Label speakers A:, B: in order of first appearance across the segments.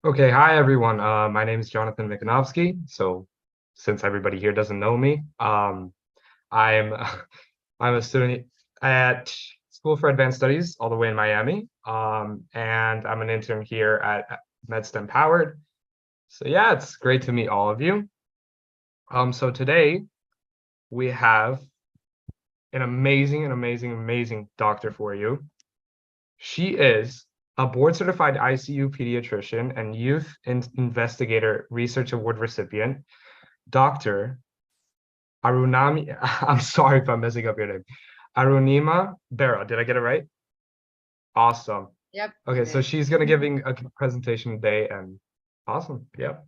A: Okay, hi everyone. My name is Jonathan Mikanovsky. So, since everybody here doesn't know me, I'm I'm a student at School for Advanced Studies, all the way in Miami, and I'm an intern here at M.D.s Powered. So yeah, it's great to meet all of you. So today we have an amazing doctor for you. She is a board certified ICU pediatrician and investigator research award recipient. Dr. Arunami, I'm sorry if I'm messing up your name. Arunima Bera. Did I get it right? Awesome.
B: Yep, you
A: Okay, so
B: did.
A: she's gonna giving a presentation today and awesome. Yep.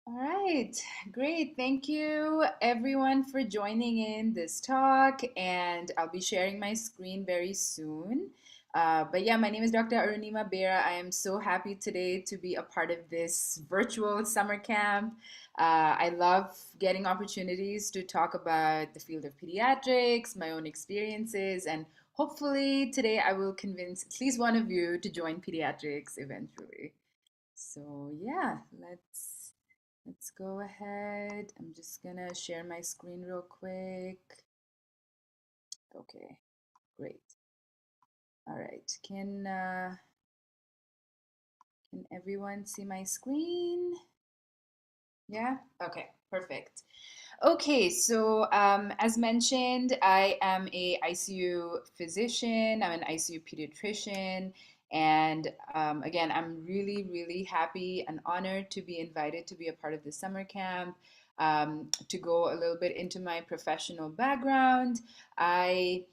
B: All right, great. Thank you everyone for joining in this talk, and I'll be sharing my screen very soon. But yeah, my name is Dr. Arunima Bera. I am so happy today to be a part of this virtual summer camp. I love getting opportunities to talk about the field of pediatrics, my own experiences, and hopefully today I will convince at least one of you to join pediatrics eventually. So yeah, let's go ahead. I'm just gonna share my screen real quick. Okay, great. All right. Can everyone see my screen? Yeah? Okay, perfect. Okay, so as mentioned, I am a ICU physician. I'm an ICU pediatrician, and again, I'm really happy and honored to be invited to be a part of the summer camp. To go a little bit into my professional background, I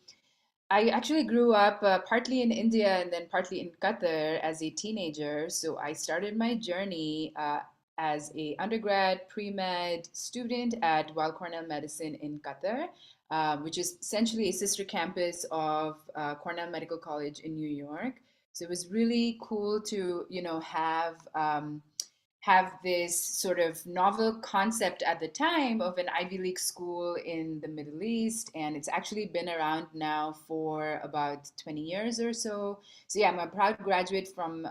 B: I actually grew up partly in India and then partly in Qatar as a teenager. So I started my journey as a undergrad pre-med student at Weill Cornell Medicine in Qatar, which is essentially a sister campus of Cornell Medical College in New York. So it was really cool to, have this sort of novel concept at the time of an Ivy League school in the Middle East. And it's actually been around now for about 20 years or so. So, yeah, I'm a proud graduate from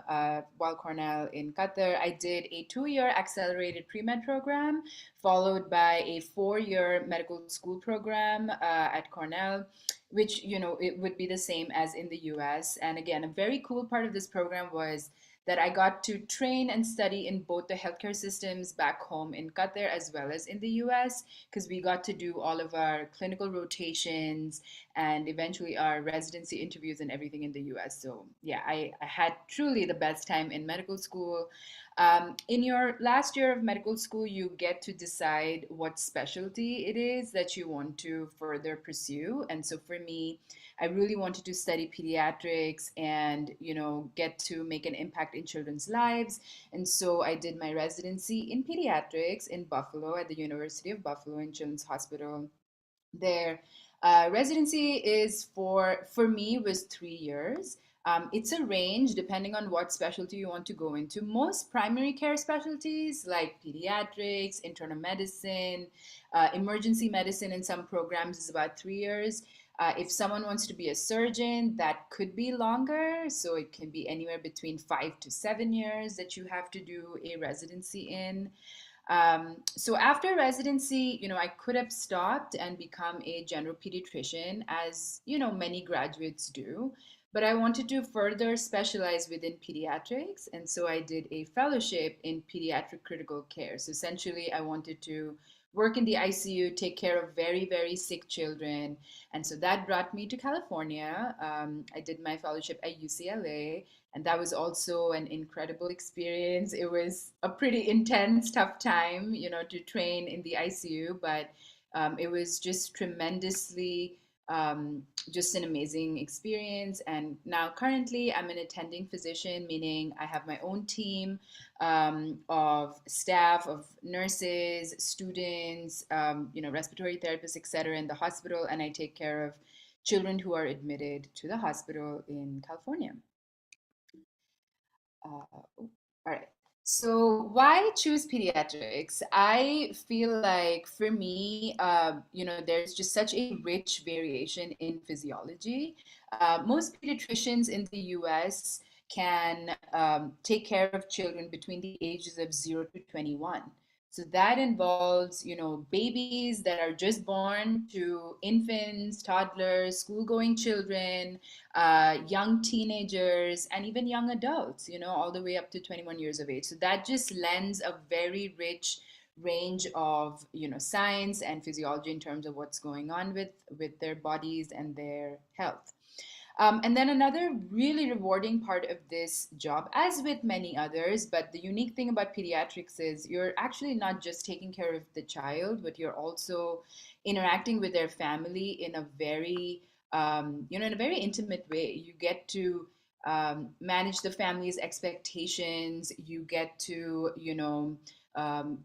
B: Weill Cornell in Qatar. I did a 2 year accelerated pre med program, followed by a 4 year medical school program at Cornell. Which, it would be the same as in the US. And again, a very cool part of this program was that I got to train and study in both the healthcare systems back home in Qatar as well as in the US, because we got to do all of our clinical rotations and eventually our residency interviews and everything in the US. So, yeah, I had truly the best time in medical school. In your last year of medical school, you get to decide what specialty it is that you want to further pursue. And so for me, I really wanted to study pediatrics and, get to make an impact in children's lives. And so I did my residency in pediatrics in Buffalo at the University of Buffalo in Children's Hospital there. Residency is for me was 3 years. It's a range depending on what specialty you want to go into. Most primary care specialties like pediatrics, internal medicine, emergency medicine in some programs is about 3 years. If someone wants to be a surgeon, that could be longer. So it can be anywhere between 5 to 7 years that you have to do a residency in. So after residency, I could have stopped and become a general pediatrician, as many graduates do. But I wanted to further specialize within pediatrics, and so I did a fellowship in pediatric critical care. So essentially, I wanted to work in the ICU, take care of very sick children, and so that brought me to California. I did my fellowship at UCLA, and that was also an incredible experience. It was a pretty intense, tough time, to train in the ICU, but it was just tremendously just an amazing experience. And now, currently, I'm an attending physician, meaning I have my own team of staff, of nurses, students, respiratory therapists, etc., in the hospital, and I take care of children who are admitted to the hospital in California. All right. So why choose pediatrics? I feel like for me, there's just such a rich variation in physiology. Most pediatricians in the US can take care of children between the ages of 0 to 21. So that involves, babies that are just born to infants, toddlers, school-going children, young teenagers, and even young adults, all the way up to 21 years of age. So that just lends a very rich range of, science and physiology in terms of what's going on with their bodies and their health. And then another really rewarding part of this job, as with many others, but the unique thing about pediatrics is you're actually not just taking care of the child, but you're also interacting with their family in a very, in a very intimate way. You get to manage the family's expectations. You get to, um,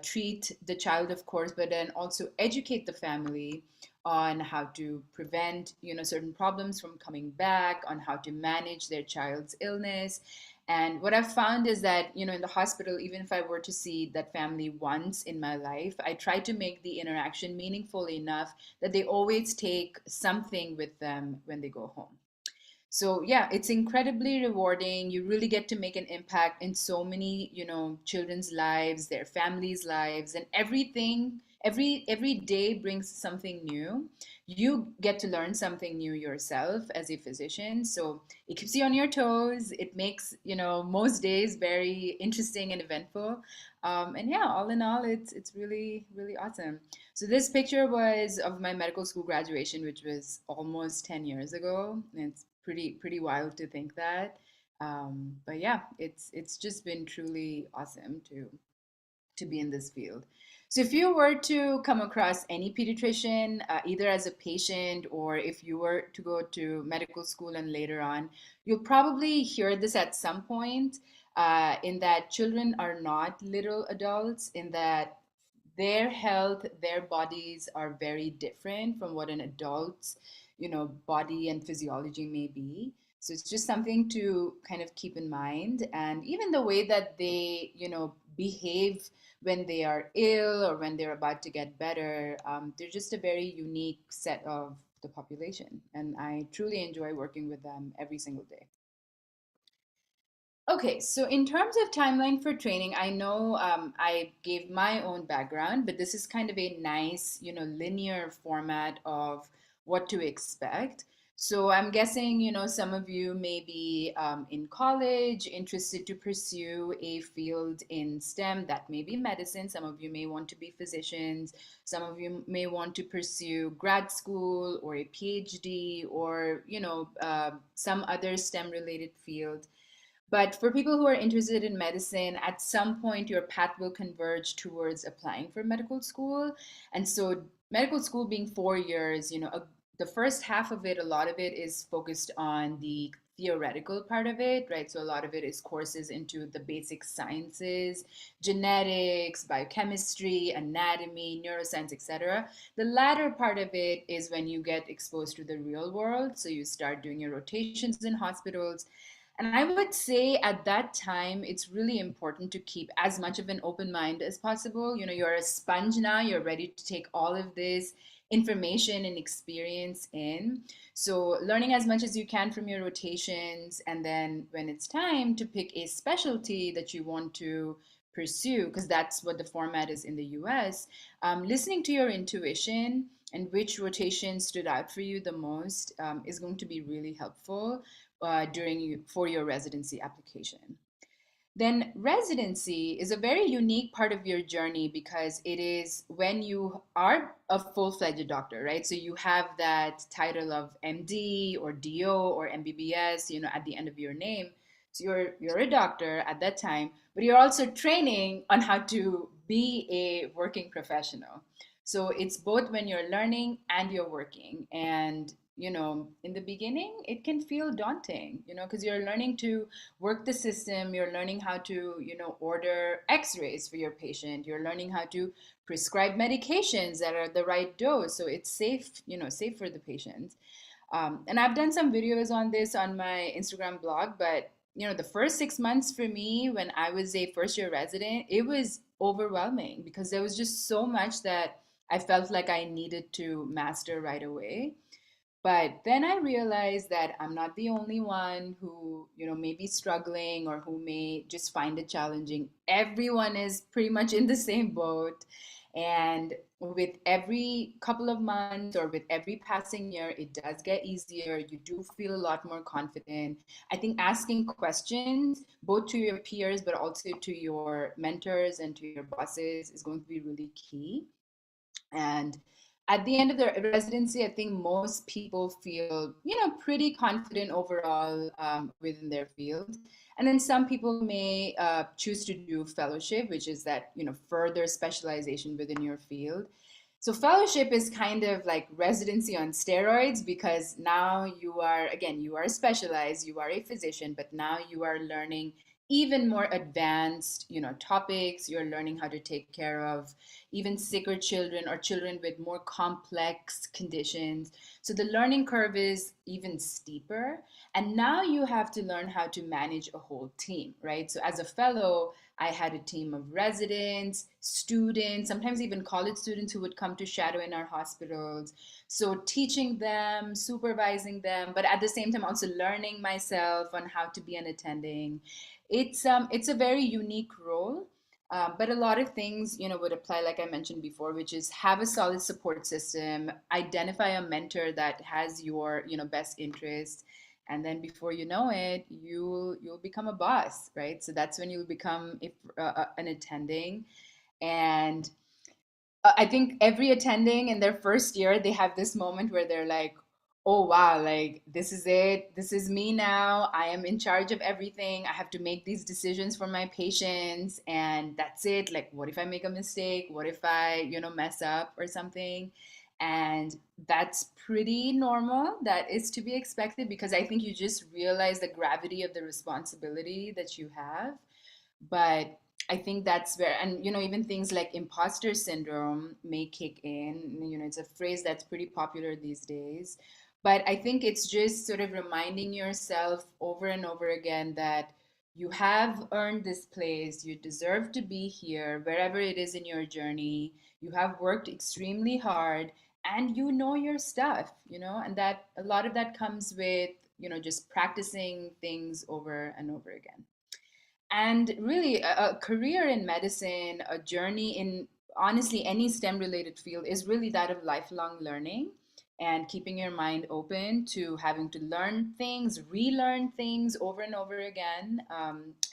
B: treat the child, of course, but then also educate the family on how to prevent certain problems from coming back, on how to manage their child's illness. And what I've found is that in the hospital, even if I were to see that family once in my life, I try to make the interaction meaningful enough that they always take something with them when they go home. So yeah, it's incredibly rewarding. You really get to make an impact in so many children's lives, their families' lives, and everything. Every day brings something new. You get to learn something new yourself as a physician, so it keeps you on your toes. It makes most days very interesting and eventful. And yeah, all in all, it's really really awesome. So this picture was of my medical school graduation, which was almost 10 years ago. And it's pretty wild to think that. But yeah, it's just been truly awesome to be in this field. So if you were to come across any pediatrician, either as a patient or if you were to go to medical school and later on, you'll probably hear this at some point, in that children are not little adults, in that their health, their bodies are very different from what an adult's, body and physiology may be. So it's just something to kind of keep in mind. And even the way that they, behave when they are ill or when they're about to get better, they're just a very unique set of the population. And I truly enjoy working with them every single day. Okay, so in terms of timeline for training, I know I gave my own background, but this is kind of a nice, linear format of what to expect. So I'm guessing, some of you may be in college, interested to pursue a field in STEM. That may be medicine. Some of you may want to be physicians. Some of you may want to pursue grad school or a PhD or, some other STEM related field. But for people who are interested in medicine, at some point your path will converge towards applying for medical school. And so, medical school being 4 years, the first half of it, a lot of it is focused on the theoretical part of it, right? So, a lot of it is courses into the basic sciences, genetics, biochemistry, anatomy, neuroscience, etc. The latter part of it is when you get exposed to the real world. So, you start doing your rotations in hospitals, and I would say at that time, it's really important to keep as much of an open mind as possible. You're a sponge now, you're ready to take all of this information and experience in. So, learning as much as you can from your rotations, and then when it's time to pick a specialty that you want to pursue, because that's what the format is in the US, listening to your intuition and which rotation stood out for you the most is going to be really helpful for your residency application. Then residency is a very unique part of your journey because it is when you are a full-fledged doctor, right? So you have that title of MD or DO or MBBS, at the end of your name. So you're a doctor at that time, but you're also training on how to be a working professional. So it's both when you're learning and you're working. And in the beginning, it can feel daunting, because you're learning to work the system. You're learning how to, order x-rays for your patient. You're learning how to prescribe medications that are the right dose. So it's safe, safe for the patient. And I've done some videos on this on my Instagram blog, but the first 6 months for me when I was a first year resident, it was overwhelming because there was just so much that I felt like I needed to master right away. But then I realized that I'm not the only one who, may be struggling or who may just find it challenging. Everyone is pretty much in the same boat. And with every couple of months or with every passing year, it does get easier. You do feel a lot more confident. I think asking questions, both to your peers, but also to your mentors and to your bosses, is going to be really key. And at the end of the residency, I think most people feel, pretty confident overall within their field. And then some people may choose to do fellowship, which is that, further specialization within your field. So fellowship is kind of like residency on steroids, because now you are specialized, you are a physician, but now you are learning even more advanced, topics. You're learning how to take care of even sicker children or children with more complex conditions. So the learning curve is even steeper. And now you have to learn how to manage a whole team, right? So as a fellow, I had a team of residents, students, sometimes even college students who would come to shadow in our hospitals. So teaching them, supervising them, but at the same time also learning myself on how to be an attending. It's a very unique role. But a lot of things, would apply, like I mentioned before, which is have a solid support system, identify a mentor that has your, best interest, and then before you know it, you'll become a boss, right? So that's when you'll become an attending. And I think every attending in their first year, they have this moment where they're like, oh, wow, like this is it. This is me now. I am in charge of everything. I have to make these decisions for my patients, and that's it. Like, what if I make a mistake? What if I, mess up or something? And that's pretty normal. That is to be expected, because I think you just realize the gravity of the responsibility that you have. But I think that's where, and even things like imposter syndrome may kick in. It's a phrase that's pretty popular these days. But I think it's just sort of reminding yourself over and over again that you have earned this place, you deserve to be here, wherever it is in your journey. You have worked extremely hard, and you know your stuff, and that a lot of that comes with, just practicing things over and over again. And really, a career in medicine, a journey in honestly any STEM related field, is really that of lifelong learning and keeping your mind open to having to learn things, relearn things over and over again.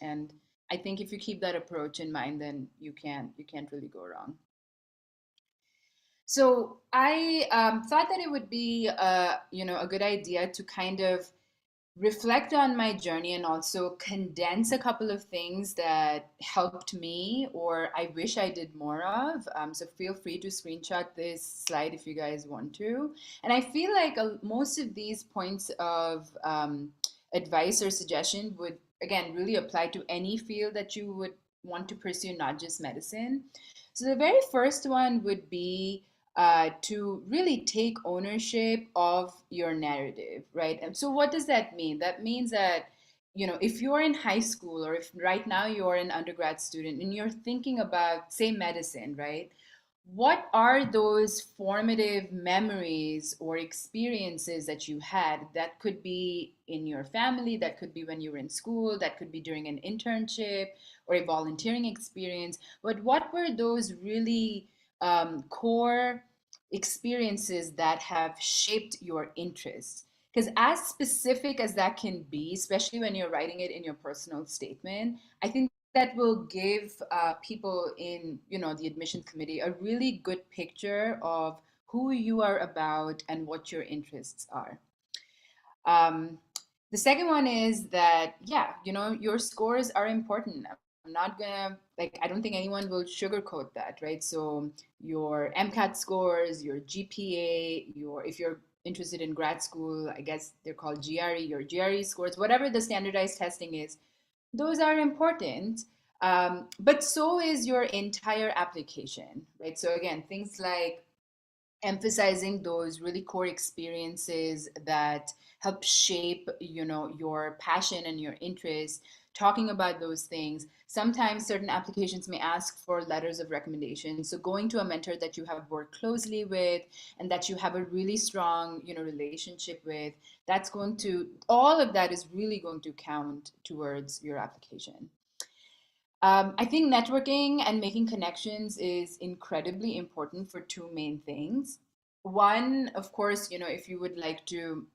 B: And I think if you keep that approach in mind, then you can't really go wrong. So I thought that it would be a good idea to kind of reflect on my journey and also condense a couple of things that helped me or I wish I did more of. So feel free to screenshot this slide if you guys want to. And I feel like most of these points of advice or suggestion would, again, really apply to any field that you would want to pursue, not just medicine. So the very first one would be to really take ownership of your narrative, right? And so, what does that mean? That means that, if you're in high school or if right now you're an undergrad student and you're thinking about, say, medicine, right? What are those formative memories or experiences that you had? That could be in your family, that could be when you were in school, that could be during an internship or a volunteering experience. But what were those really core experiences that have shaped your interests? Because as specific as that can be, especially when you're writing it in your personal statement, I think that will give people in the admissions committee a really good picture of who you are about and what your interests are. um, the second one is that, yeah, your scores are important. I'm not gonna, like, I don't think anyone will sugarcoat that, right? So your MCAT scores, your GPA, if you're interested in grad school, I guess they're called GRE, your GRE scores, whatever the standardized testing is, those are important. But so is your entire application, right? So again, things like emphasizing those really core experiences that help shape, your passion and your interest, talking about those things. Sometimes certain applications may ask for letters of recommendation, so going to a mentor that you have worked closely with and that you have a really strong, relationship with, that's going to, all of that is really going to count towards your application. I think networking and making connections is incredibly important for two main things. One, of course, if you would like to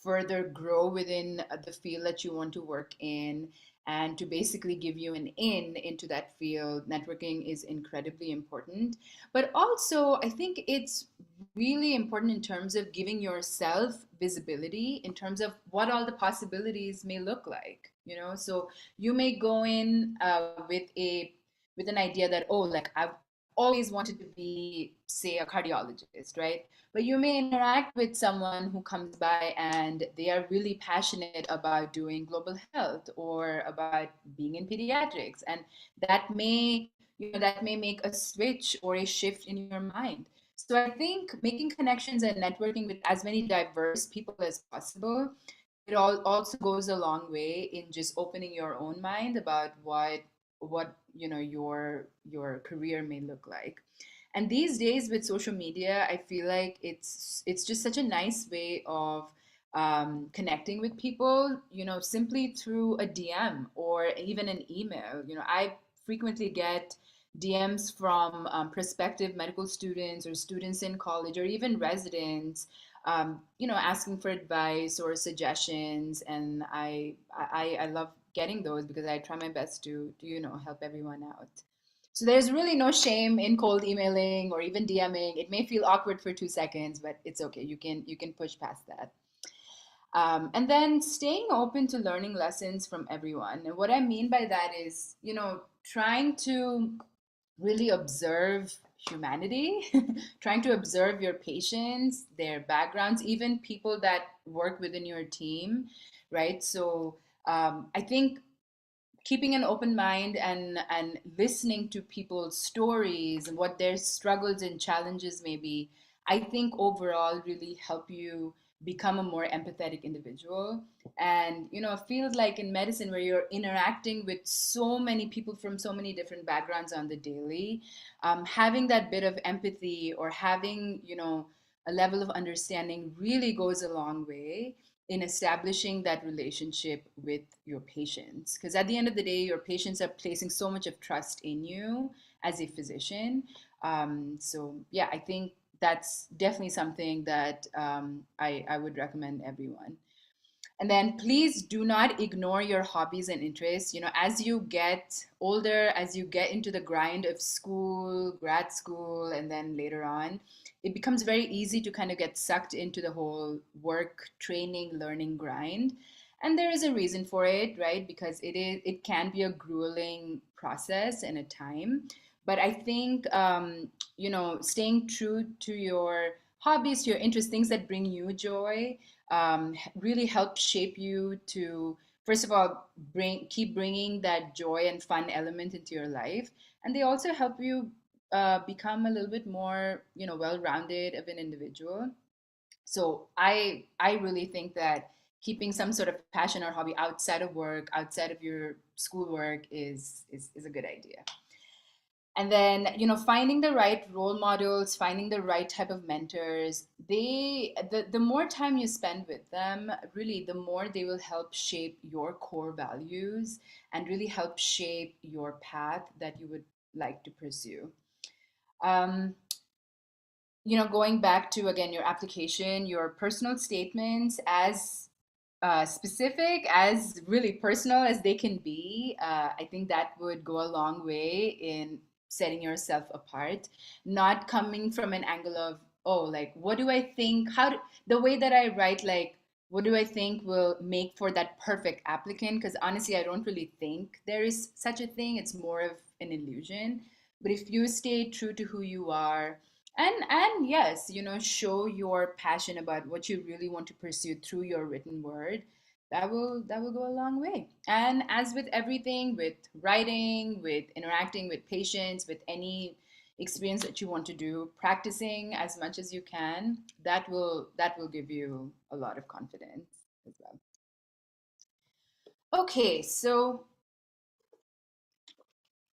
B: further grow within the field that you want to work in, and to basically give you an in into that field, networking is incredibly important. But also, I think it's really important in terms of giving yourself visibility in terms of what all the possibilities may look like. So you may go in with an idea that, oh, like I've always wanted to be, say, a cardiologist, right? But you may interact with someone who comes by and they are really passionate about doing global health or about being in pediatrics. And that may make a switch or a shift in your mind. So I think making connections and networking with as many diverse people as possible, it also goes a long way in just opening your own mind about what your career may look like. And these days with social media, I feel like it's just such a nice way of connecting with people, simply through a DM or even an email. I frequently get DMs from prospective medical students or students in college or even residents, asking for advice or suggestions, and I love getting those because I try my best to help everyone out. So there's really no shame in cold emailing or even DMing. It may feel awkward for 2 seconds, but it's okay. You can push past that. And then staying open to learning lessons from everyone. And what I mean by that is, trying to really observe humanity, trying to observe your patients, their backgrounds, even people that work within your team, right? So I think keeping an open mind and listening to people's stories and what their struggles and challenges may be, I think overall really help you become a more empathetic individual. And it feels like in medicine where you're interacting with so many people from so many different backgrounds on the daily, having that bit of empathy or having a level of understanding really goes a long way in establishing that relationship with your patients. Because at the end of the day, your patients are placing so much of trust in you as a physician. So, yeah, I think that's definitely something that I would recommend everyone. And then please do not ignore your hobbies and interests. As you get older, as you get into the grind of school, grad school, and then later on, it becomes very easy to kind of get sucked into the whole work, training, learning grind. And there is a reason for it, right? Because it can be a grueling process and a time. But I think staying true to your hobbies, to your interests, things that bring you joy, really help shape you to, first of all, keep bringing that joy and fun element into your life, and they also help you become a little bit more well-rounded of an individual. So I really think that keeping some sort of passion or hobby outside of work, outside of your schoolwork, is a good idea. And then finding the right role models, finding the right type of mentors, the more time you spend with them, really the more they will help shape your core values and really help shape your path that you would like to pursue. um, Going back to again your application, your personal statements, as specific, as really personal as they can be, I think that would go a long way in setting yourself apart. Not coming from an angle of, oh, like, what do I think? The way that I write, like, what do I think will make for that perfect applicant? Because honestly, I don't really think there is such a thing. It's more of an illusion. But if you stay true to who you are, and yes, show your passion about what you really want to pursue through your written word, that will go a long way. And as with everything, with writing, with interacting with patients, with any experience that you want to do, practicing as much as you can, that will give you a lot of confidence as well. Okay, so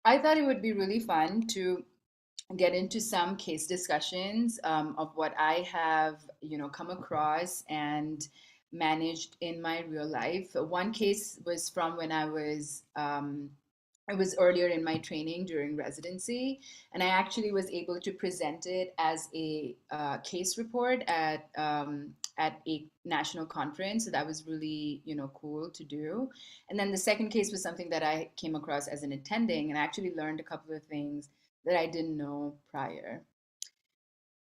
B: I thought it would be really fun to get into some case discussions of what I have, come across and managed in my real life. One case was from when I was earlier in my training during residency, and I actually was able to present it as a case report at a national conference. So that was really, cool to do. And then the second case was something that I came across as an attending, and I actually learned a couple of things that I didn't know prior.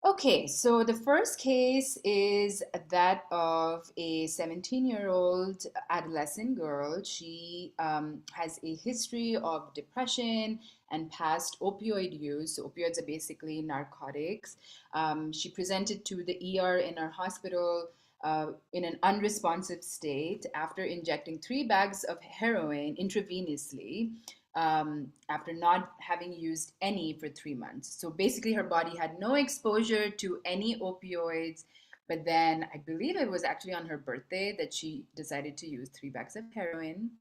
B: Okay, so the first case is that of a 17-year-old adolescent girl. She has a history of depression and past opioid use. So opioids are basically narcotics. She presented to the ER in our hospital in an unresponsive state after injecting 3 bags of heroin intravenously after not having used any for 3 months. So basically, her body had no exposure to any opioids. But then I believe it was actually on her birthday that she decided to use 3 bags of heroin.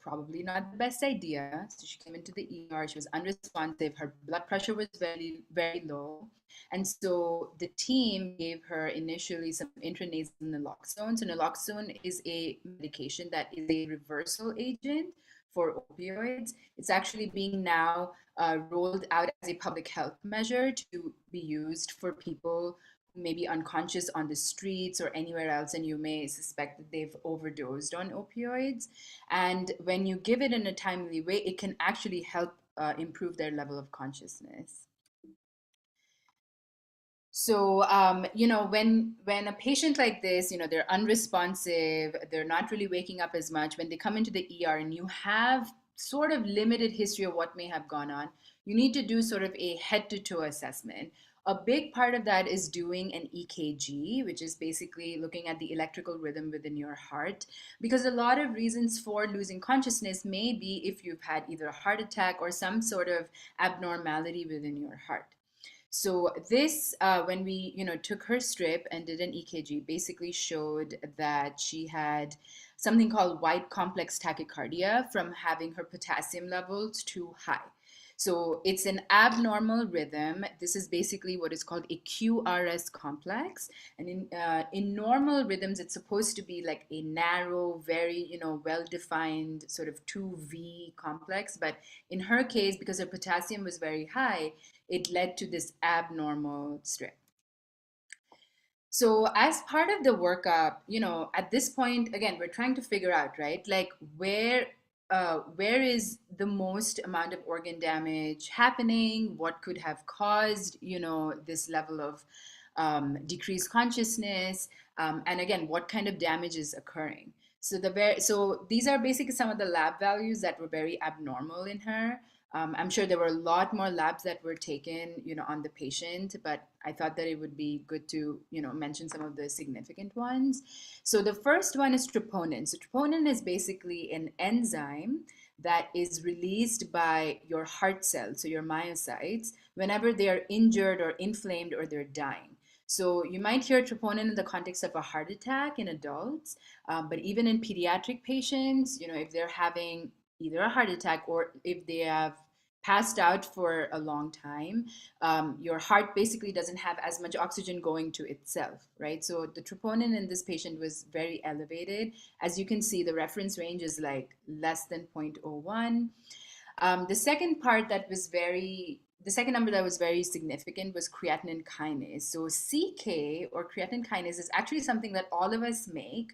B: Probably not the best idea. So she came into the ER. She was unresponsive. Her blood pressure was very, very low. And so the team gave her initially some intranasal naloxone. So naloxone is a medication that is a reversal agent for opioids. It's actually being now rolled out as a public health measure to be used for people who may be unconscious on the streets or anywhere else, and you may suspect that they've overdosed on opioids. And when you give it in a timely way, it can actually help improve their level of consciousness. So, when a patient like this, they're unresponsive, they're not really waking up as much. When they come into the ER and you have sort of limited history of what may have gone on, you need to do sort of a head-to-toe assessment. A big part of that is doing an EKG, which is basically looking at the electrical rhythm within your heart, because a lot of reasons for losing consciousness may be if you've had either a heart attack or some sort of abnormality within your heart. So this, when we, took her strip and did an EKG, basically showed that she had something called white complex tachycardia from having her potassium levels too high. So it's an abnormal rhythm. This is basically what is called a QRS complex. And in normal rhythms, it's supposed to be like a narrow, very, well-defined sort of 2V complex. But in her case, because her potassium was very high, it led to this abnormal strip. So as part of the workup, at this point, again, we're trying to figure out, right, like where is the most amount of organ damage happening? What could have caused, this level of decreased consciousness? And again, what kind of damage is occurring? So these are basically some of the lab values that were very abnormal in her. I'm sure there were a lot more labs that were taken, on the patient, but I thought that it would be good to, mention some of the significant ones. So the first one is troponin. So troponin is basically an enzyme that is released by your heart cells, so your myocytes, whenever they are injured or inflamed or they're dying. So you might hear troponin in the context of a heart attack in adults, but even in pediatric patients, if they're having either a heart attack or if they have passed out for a long time, your heart basically doesn't have as much oxygen going to itself, right? So the troponin in this patient was very elevated. As you can see, the reference range is like less than 0.01. The second number that was very significant was creatinine kinase. So CK or creatinine kinase is actually something that all of us make,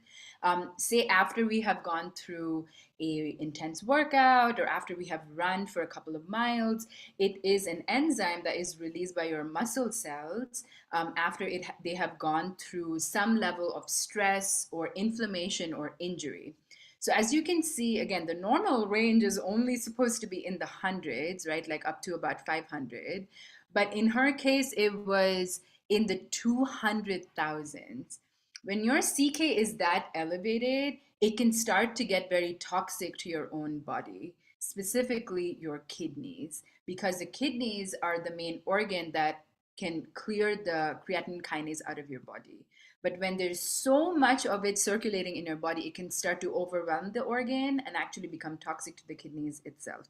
B: say after we have gone through a intense workout or after we have run for a couple of miles. It is an enzyme that is released by your muscle cells after they have gone through some level of stress or inflammation or injury. So as you can see, again, the normal range is only supposed to be in the hundreds, right? Like up to about 500. But in her case, it was in the 200,000s. When your CK is that elevated, it can start to get very toxic to your own body. specifically your kidneys, because the kidneys are the main organ that can clear the creatine kinase out of your body. But when there's so much of it circulating in your body, it can start to overwhelm the organ and actually become toxic to the kidneys itself.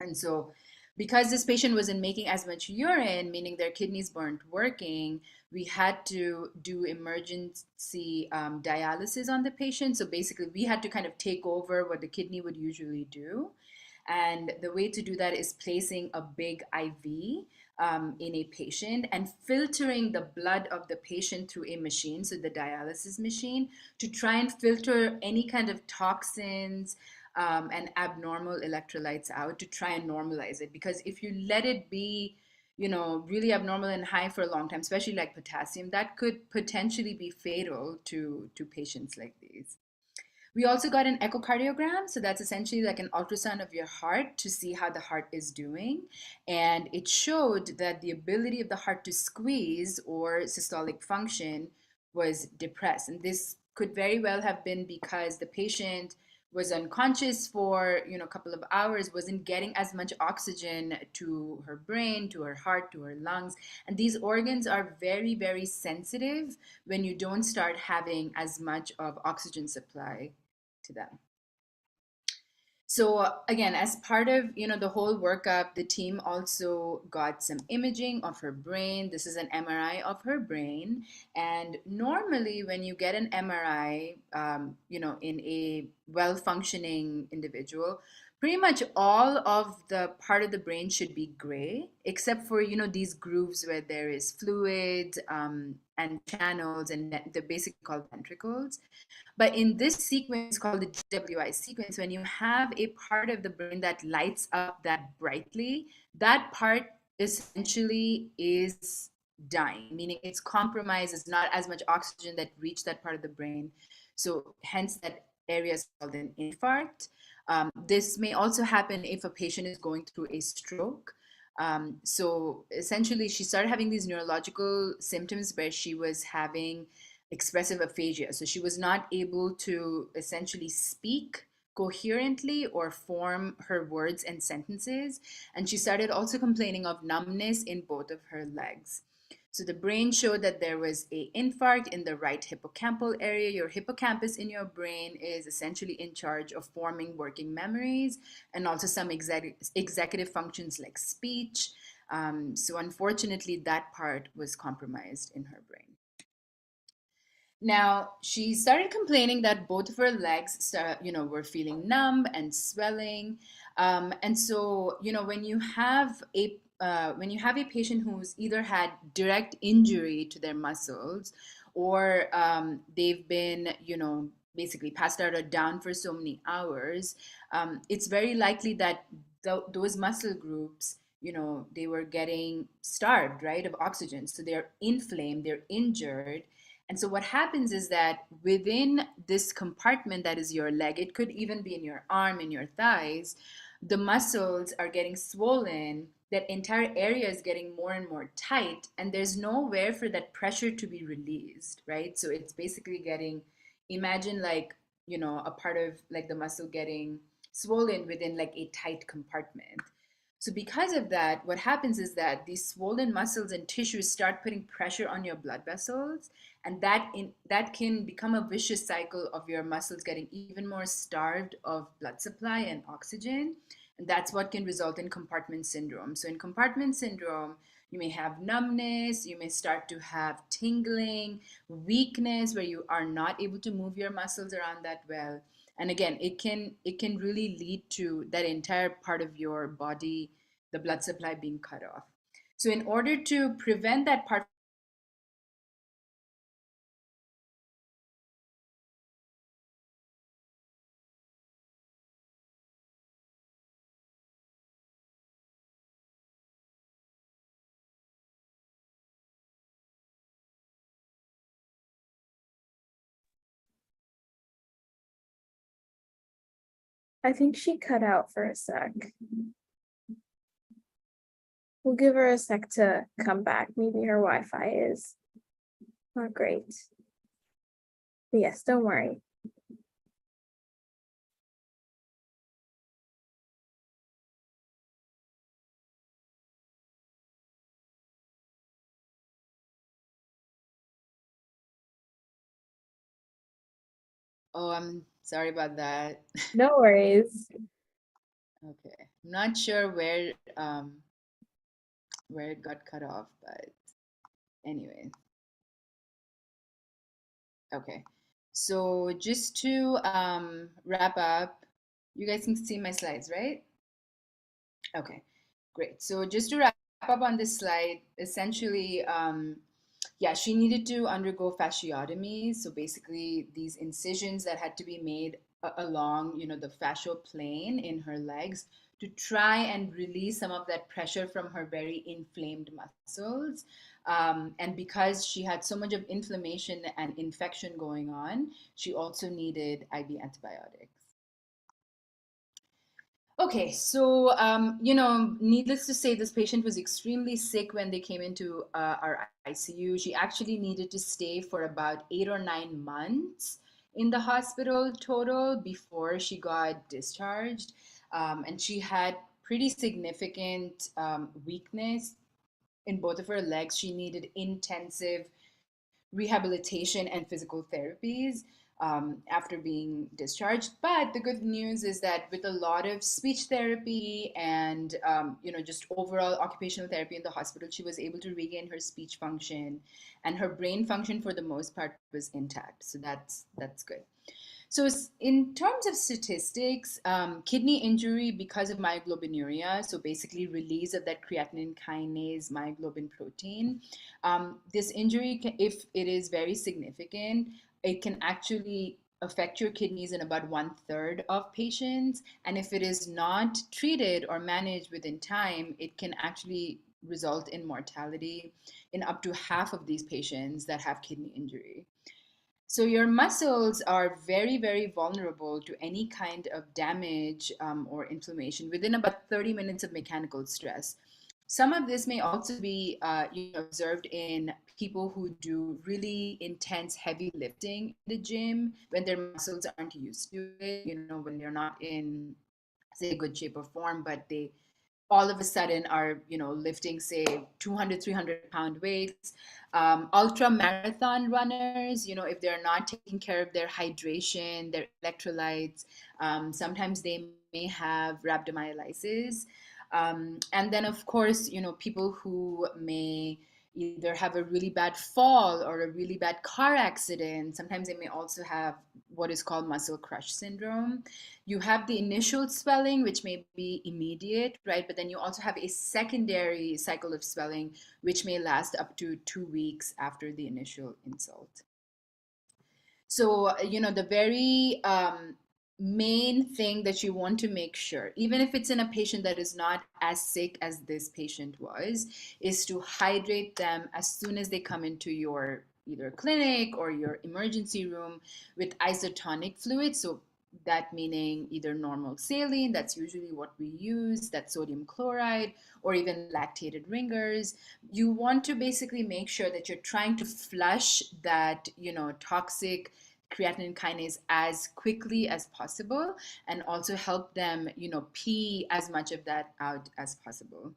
B: And so, because this patient wasn't making as much urine, meaning their kidneys weren't working, we had to do emergency dialysis on the patient. So basically, we had to kind of take over what the kidney would usually do. And the way to do that is placing a big IV in a patient and filtering the blood of the patient through a machine, so the dialysis machine, to try and filter any kind of toxins and abnormal electrolytes out to try and normalize it. Because if you let it be, really abnormal and high for a long time, especially like potassium, that could potentially be fatal to patients like these. We also got an echocardiogram. So that's essentially like an ultrasound of your heart to see how the heart is doing. And it showed that the ability of the heart to squeeze, or systolic function, was depressed. And this could very well have been because the patient was unconscious for a couple of hours, wasn't getting as much oxygen to her brain, to her heart, to her lungs. And these organs are very, very sensitive when you don't start having as much of oxygen supply to them. So again, as part of the whole workup, the team also got some imaging of her brain. This is an MRI of her brain, and normally when you get an MRI, in a well-functioning individual, pretty much all of the part of the brain should be gray, except for these grooves where there is fluid and channels, and they're basically called ventricles. But in this sequence called the GWI sequence, when you have a part of the brain that lights up that brightly, that part essentially is dying, meaning it's compromised. It's not as much oxygen that reached that part of the brain. So hence that area is called an infarct. This may also happen if a patient is going through a stroke. So essentially, she started having these neurological symptoms where she was having expressive aphasia. So she was not able to essentially speak coherently or form her words and sentences. And she started also complaining of numbness in both of her legs. So the brain showed that there was a infarct in the right hippocampal area. Your hippocampus in your brain is essentially in charge of forming working memories and also some executive functions like speech. So unfortunately, that part was compromised in her brain. Now, she started complaining that both of her legs, were feeling numb and swelling. And so, when you have a patient who's either had direct injury to their muscles, or they've been, basically passed out or down for so many hours, it's very likely that those muscle groups, they were getting starved, right, of oxygen. So they're inflamed, they're injured, and so what happens is that within this compartment that is your leg, it could even be in your arm, in your thighs, the muscles are getting swollen. That entire area is getting more and more tight, and there's nowhere for that pressure to be released, right? So it's basically getting, imagine like, a part of like the muscle getting swollen within like a tight compartment. So because of that, what happens is that these swollen muscles and tissues start putting pressure on your blood vessels, and that can become a vicious cycle of your muscles getting even more starved of blood supply and oxygen, and that's what can result in compartment syndrome. So in compartment syndrome, you may have numbness, you may start to have tingling, weakness where you are not able to move your muscles around that well. And again, it can really lead to that entire part of your body, the blood supply being cut off. So in order to prevent that part,
C: I think she cut out for a sec. We'll give her a sec to come back. Maybe her Wi-Fi is not great. But yes, don't worry.
B: Oh, I'm sorry about that.
C: No worries.
B: Okay. I'm not sure where it got cut off, but anyway. Okay. So just to wrap up, you guys can see my slides, right? Okay, great. So just to wrap up on this slide, essentially, yeah, she needed to undergo fasciotomy. So basically, these incisions that had to be made along, the fascial plane in her legs to try and release some of that pressure from her very inflamed muscles. And because she had so much of inflammation and infection going on, she also needed IV antibiotics. Okay, so needless to say, this patient was extremely sick when they came into our ICU. She actually needed to stay for about 8 or 9 months in the hospital total before she got discharged. And she had pretty significant weakness in both of her legs. She needed intensive rehabilitation and physical therapies after being discharged. But the good news is that with a lot of speech therapy and just overall occupational therapy in the hospital, she was able to regain her speech function, and her brain function for the most part was intact. So that's good. So, in terms of statistics, kidney injury because of myoglobinuria, so basically release of that creatinine kinase myoglobin protein, this injury, if it is very significant, it can actually affect your kidneys in about 1/3 of patients. And if it is not treated or managed within time, it can actually result in mortality in up to half of these patients that have kidney injury. So your muscles are very, very vulnerable to any kind of damage or inflammation within about 30 minutes of mechanical stress. Some of this may also be observed in people who do really intense heavy lifting in the gym when their muscles aren't used to it, when they're not in, say, good shape or form, but they all of a sudden are lifting, say, 200, 300 pound weights. Ultra marathon runners, if they're not taking care of their hydration, their electrolytes, sometimes they may have rhabdomyolysis. And then of course, people who may either have a really bad fall or a really bad car accident, sometimes they may also have what is called muscle crush syndrome. You have the initial swelling, which may be immediate, right? But then you also have a secondary cycle of swelling, which may last up to 2 weeks after the initial insult. So, the very main thing that you want to make sure, even if it's in a patient that is not as sick as this patient was, is to hydrate them as soon as they come into your either clinic or your emergency room with isotonic fluid. So that meaning either normal saline, that's usually what we use, that sodium chloride, or even lactated ringers. You want to basically make sure that you're trying to flush that, toxic creatinine kinase as quickly as possible, and also help them, pee as much of that out as possible.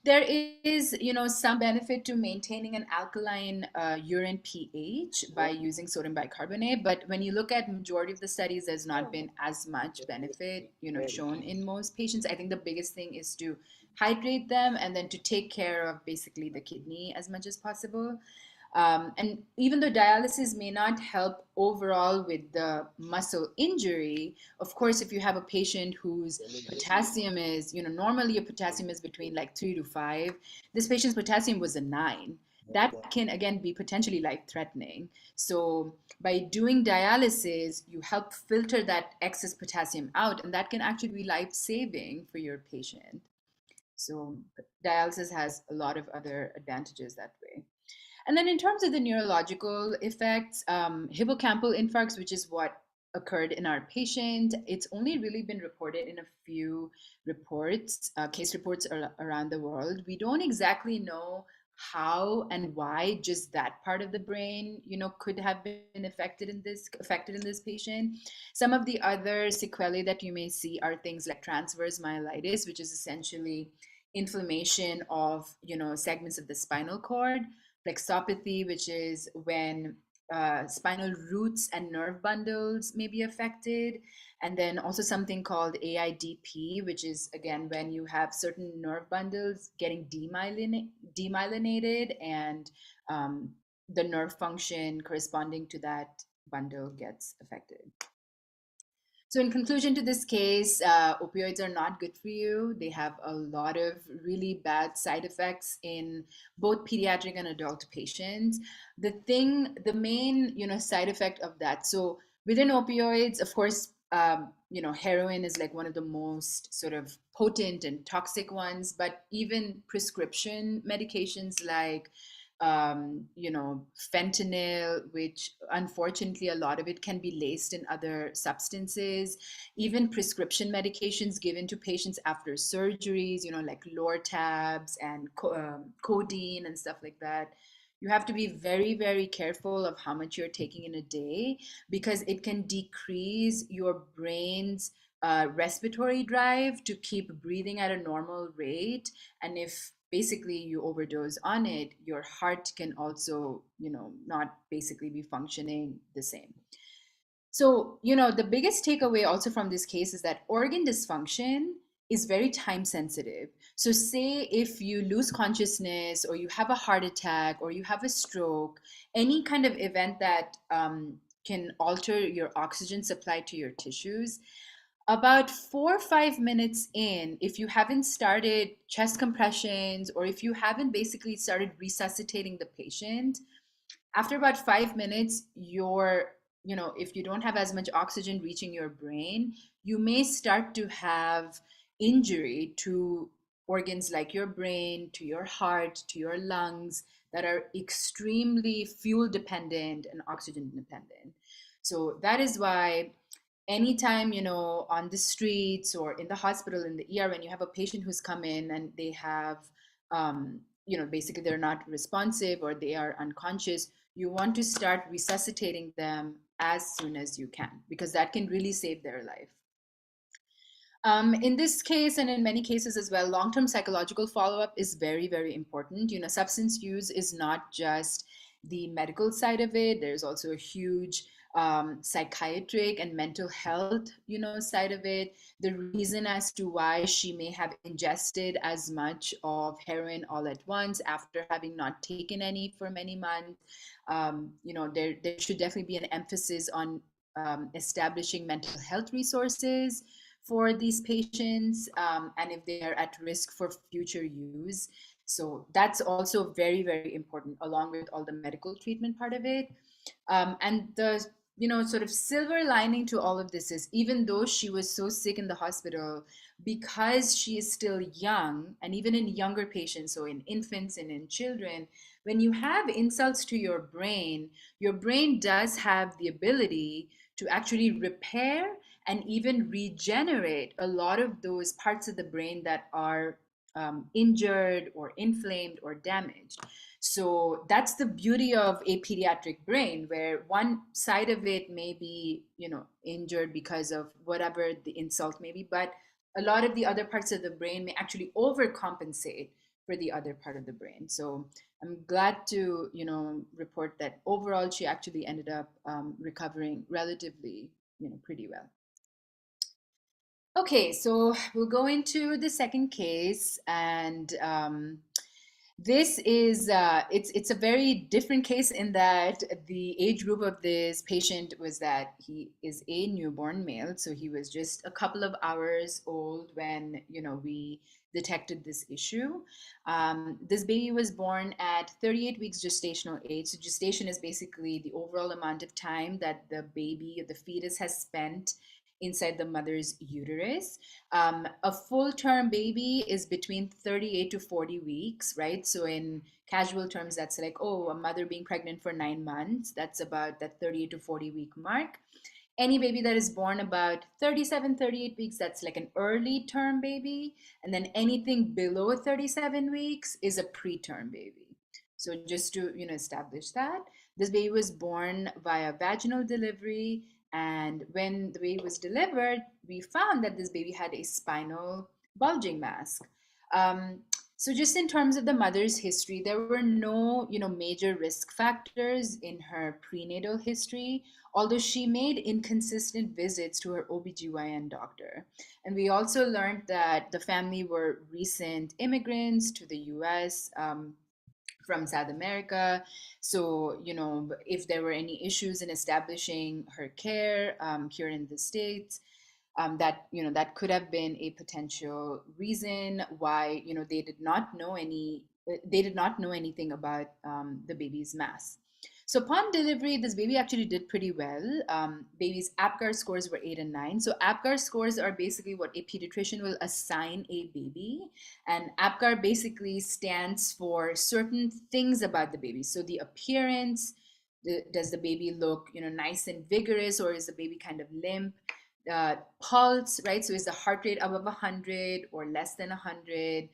B: There is, some benefit to maintaining an alkaline urine pH by using sodium bicarbonate, but when you look at majority of the studies, there's not been as much benefit, shown in most patients. I think the biggest thing is to hydrate them and then to take care of basically the kidney as much as possible. And even though dialysis may not help overall with the muscle injury, of course, if you have a patient whose potassium is, normally your potassium is between like 3 to 5, this patient's potassium was a 9. That can again be potentially life threatening. So by doing dialysis, you help filter that excess potassium out, and that can actually be life saving for your patient. So dialysis has a lot of other advantages that way. And then in terms of the neurological effects, hippocampal infarcts, which is what occurred in our patient, it's only really been reported in a few reports, case reports around the world. We don't exactly know how and why just that part of the brain, could have been affected in this patient. Some of the other sequelae that you may see are things like transverse myelitis, which is essentially inflammation of, segments of the spinal cord, plexopathy, which is when spinal roots and nerve bundles may be affected. And then also something called AIDP, which is again when you have certain nerve bundles getting demyelinated, and the nerve function corresponding to that bundle gets affected. So, in conclusion to this case, opioids are not good for you. They have a lot of really bad side effects in both pediatric and adult patients. The main, side effect of that. So, within opioids, of course, heroin is like one of the most sort of potent and toxic ones. But even prescription medications like fentanyl, which unfortunately a lot of it can be laced in other substances, even prescription medications given to patients after surgeries, like Lortabs and codeine and stuff like that. You have to be very, very careful of how much you're taking in a day, because it can decrease your brain's respiratory drive to keep breathing at a normal rate. And if basically you overdose on it, your heart can also, not basically be functioning the same. So, the biggest takeaway also from this case is that organ dysfunction is very time sensitive. So, say if you lose consciousness, or you have a heart attack, or you have a stroke, any kind of event that can alter your oxygen supply to your tissues, about 4 or 5 minutes in, if you haven't started chest compressions, or if you haven't basically started resuscitating the patient, after about 5 minutes, if you don't have as much oxygen reaching your brain, you may start to have injury to organs like your brain, to your heart, to your lungs, that are extremely fuel dependent and oxygen dependent. So that is why anytime, on the streets or in the hospital, in the ER, when you have a patient who's come in and they have, basically they're not responsive or they are unconscious, you want to start resuscitating them as soon as you can, because that can really save their life. In this case, and in many cases as well, long-term psychological follow-up is very, very important. Substance use is not just the medical side of it. There's also a huge psychiatric and mental health, side of it. The reason as to why she may have ingested as much of heroin all at once after having not taken any for many months. There should definitely be an emphasis on establishing mental health resources for these patients, and if they are at risk for future use. So that's also very, very important, along with all the medical treatment part of it. And the sort of silver lining to all of this is, even though she was so sick in the hospital, because she is still young, and even in younger patients, so in infants and in children, when you have insults to your brain does have the ability to actually repair and even regenerate a lot of those parts of the brain that are injured or inflamed or damaged. So that's the beauty of a pediatric brain, where one side of it may be, injured because of whatever the insult may be, but a lot of the other parts of the brain may actually overcompensate for the other part of the brain. So I'm glad to, report that overall she actually ended up recovering relatively, pretty well. Okay, so we'll go into the second case, and this is it's a very different case, in that the age group of this patient was that he is a newborn male, so he was just a couple of hours old when we detected this issue. This baby was born at 38 weeks gestational age. So gestation is basically the overall amount of time that the fetus has spent inside the mother's uterus. A full term baby is between 38 to 40 weeks, right? So, in casual terms, that's like, oh, a mother being pregnant for 9 months, that's about that 38 to 40 week mark. Any baby that is born about 37, 38 weeks, that's like an early term baby. And then anything below 37 weeks is a preterm baby. So just to establish that, this baby was born via vaginal delivery, and when the baby was delivered, we found that this baby had a spinal bulging mass. Um, So just in terms of the mother's history, there were no, major risk factors in her prenatal history, although she made inconsistent visits to her OBGYN doctor. And we also learned that the family were recent immigrants to the US. From South America. So, if there were any issues in establishing her care here in the States, that could have been a potential reason why they did not know anything about the baby's mass. So upon delivery, this baby actually did pretty well. Baby's APGAR scores were 8 and 9. So APGAR scores are basically what a pediatrician will assign a baby, and APGAR basically stands for certain things about the baby. So the appearance, does the baby look, nice and vigorous, or is the baby kind of limp? Pulse, right? So is the heart rate above 100 or less than 100?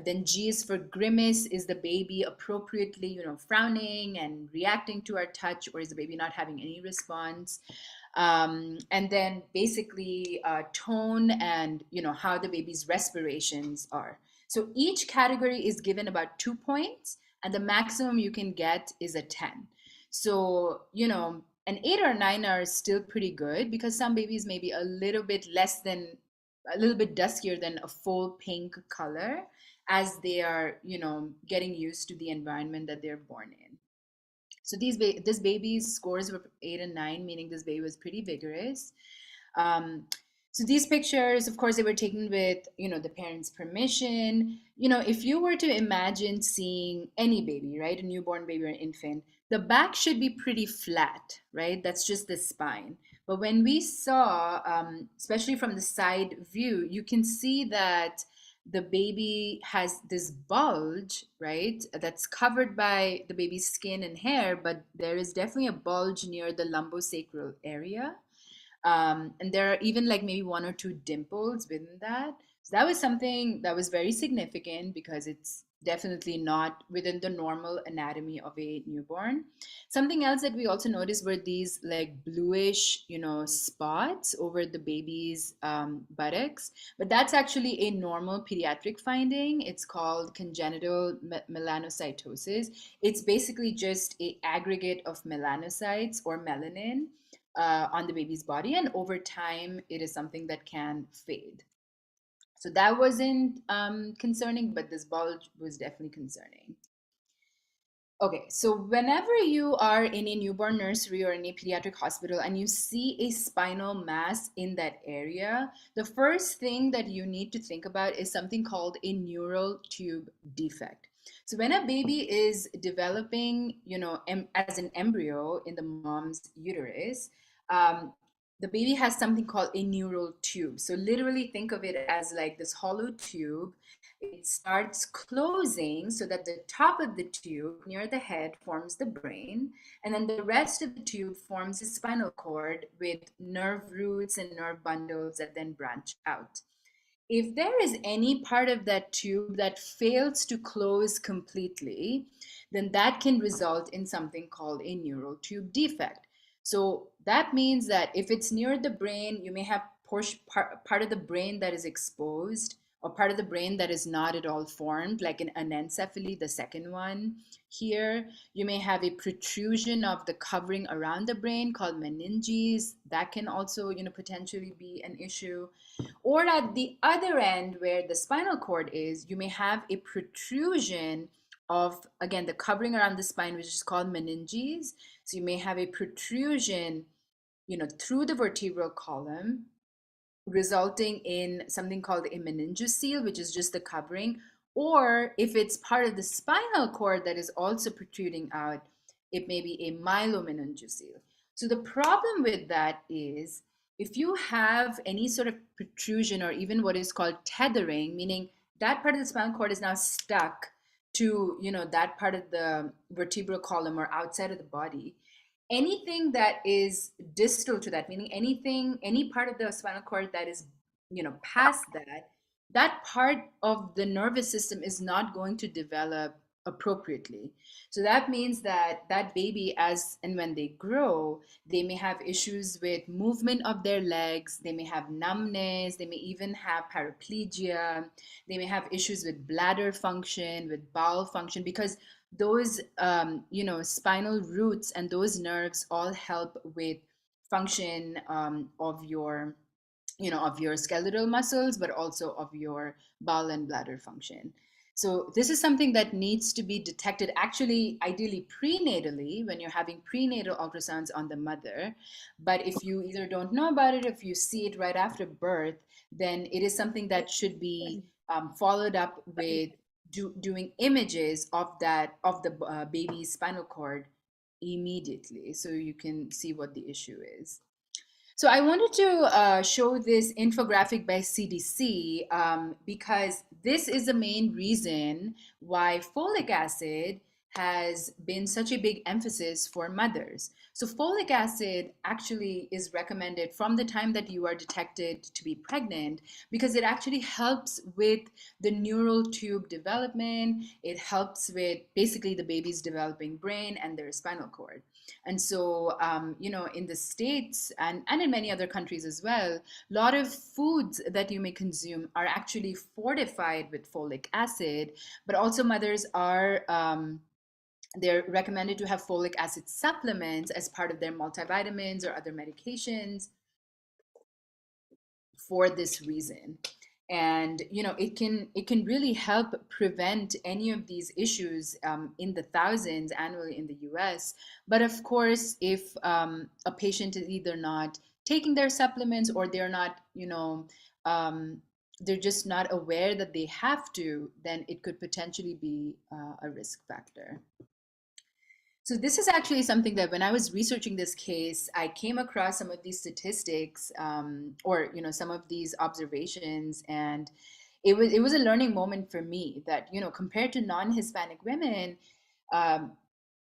B: Then G is for grimace. Is the baby appropriately, frowning and reacting to our touch, or is the baby not having any response? And then basically tone and how the baby's respirations are. So each category is given about 2 points, and the maximum you can get is a 10. So an 8 or 9 are still pretty good, because some babies may be a little bit duskier than a full pink color as they are getting used to the environment that they're born in. So this baby's scores were 8 and 9, meaning this baby was pretty vigorous. Um, so these pictures, of course, they were taken with the parents' permission. If you were to imagine seeing any baby, right, a newborn baby or an infant, the back should be pretty flat, right? That's just the spine. But when we saw, especially from the side view, you can see that the baby has this bulge, right, that's covered by the baby's skin and hair, but there is definitely a bulge near the lumbosacral area. And there are even like maybe 1 or 2 dimples within that. So that was something that was very significant, because it's definitely not within the normal anatomy of a newborn. Something else that we also noticed were these like bluish, spots over the baby's buttocks. But that's actually a normal pediatric finding. It's called congenital melanocytosis. It's basically just a aggregate of melanocytes or melanin on the baby's body, and over time it is something that can fade. So that wasn't concerning, but this bulge was definitely concerning. Okay, so whenever you are in a newborn nursery or in a pediatric hospital and you see a spinal mass in that area, the first thing that you need to think about is something called a neural tube defect. So when a baby is developing, as an embryo in the mom's uterus, um, the baby has something called a neural tube. So literally think of it as like this hollow tube. It starts closing so that the top of the tube near the head forms the brain, and then the rest of the tube forms a spinal cord with nerve roots and nerve bundles that then branch out. If there is any part of that tube that fails to close completely, then that can result in something called a neural tube defect. So that means that if it's near the brain, you may have part of the brain that is exposed, or part of the brain that is not at all formed, like an anencephaly, the second one here. You may have a protrusion of the covering around the brain called meninges. That can also, potentially be an issue. Or at the other end, where the spinal cord is, you may have a protrusion of, again, the covering around the spine, which is called meninges. So you may have a protrusion, through the vertebral column, resulting in something called a meningocele, which is just the covering. Or if it's part of the spinal cord that is also protruding out, it may be a myelomeningocele. So the problem with that is, if you have any sort of protrusion or even what is called tethering, meaning that part of the spinal cord is now stuck to that part of the vertebral column or outside of the body, anything that is distal to that, meaning any part of the spinal cord that is past that part of the nervous system is not going to develop appropriately. So that means that that baby, as and when they grow, they may have issues with movement of their legs, they may have numbness, they may even have paraplegia, they may have issues with bladder function, with bowel function, because those spinal roots and those nerves all help with function of your of your skeletal muscles, but also of your bowel and bladder function. So this is something that needs to be detected, actually ideally prenatally, when you're having prenatal ultrasounds on the mother. But if you either don't know about it, if you see it right after birth, then it is something that should be followed up with doing images of the baby's spinal cord immediately, so you can see what the issue is. So I wanted to show this infographic by CDC because this is the main reason why folic acid has been such a big emphasis for mothers. So folic acid actually is recommended from the time that you are detected to be pregnant, because it actually helps with the neural tube development. It helps with basically the baby's developing brain and their spinal cord. And so, in the States and in many other countries as well, a lot of foods that you may consume are actually fortified with folic acid, but also mothers are. They're recommended to have folic acid supplements as part of their multivitamins or other medications for this reason. And it can really help prevent any of these issues in the thousands annually in the US. But of course, if a patient is either not taking their supplements, or they're not they're just not aware that they have to, then it could potentially be a risk factor. So this is actually something that when I was researching this case, I came across some of these statistics, or some of these observations, and it was a learning moment for me that compared to non-Hispanic women, um,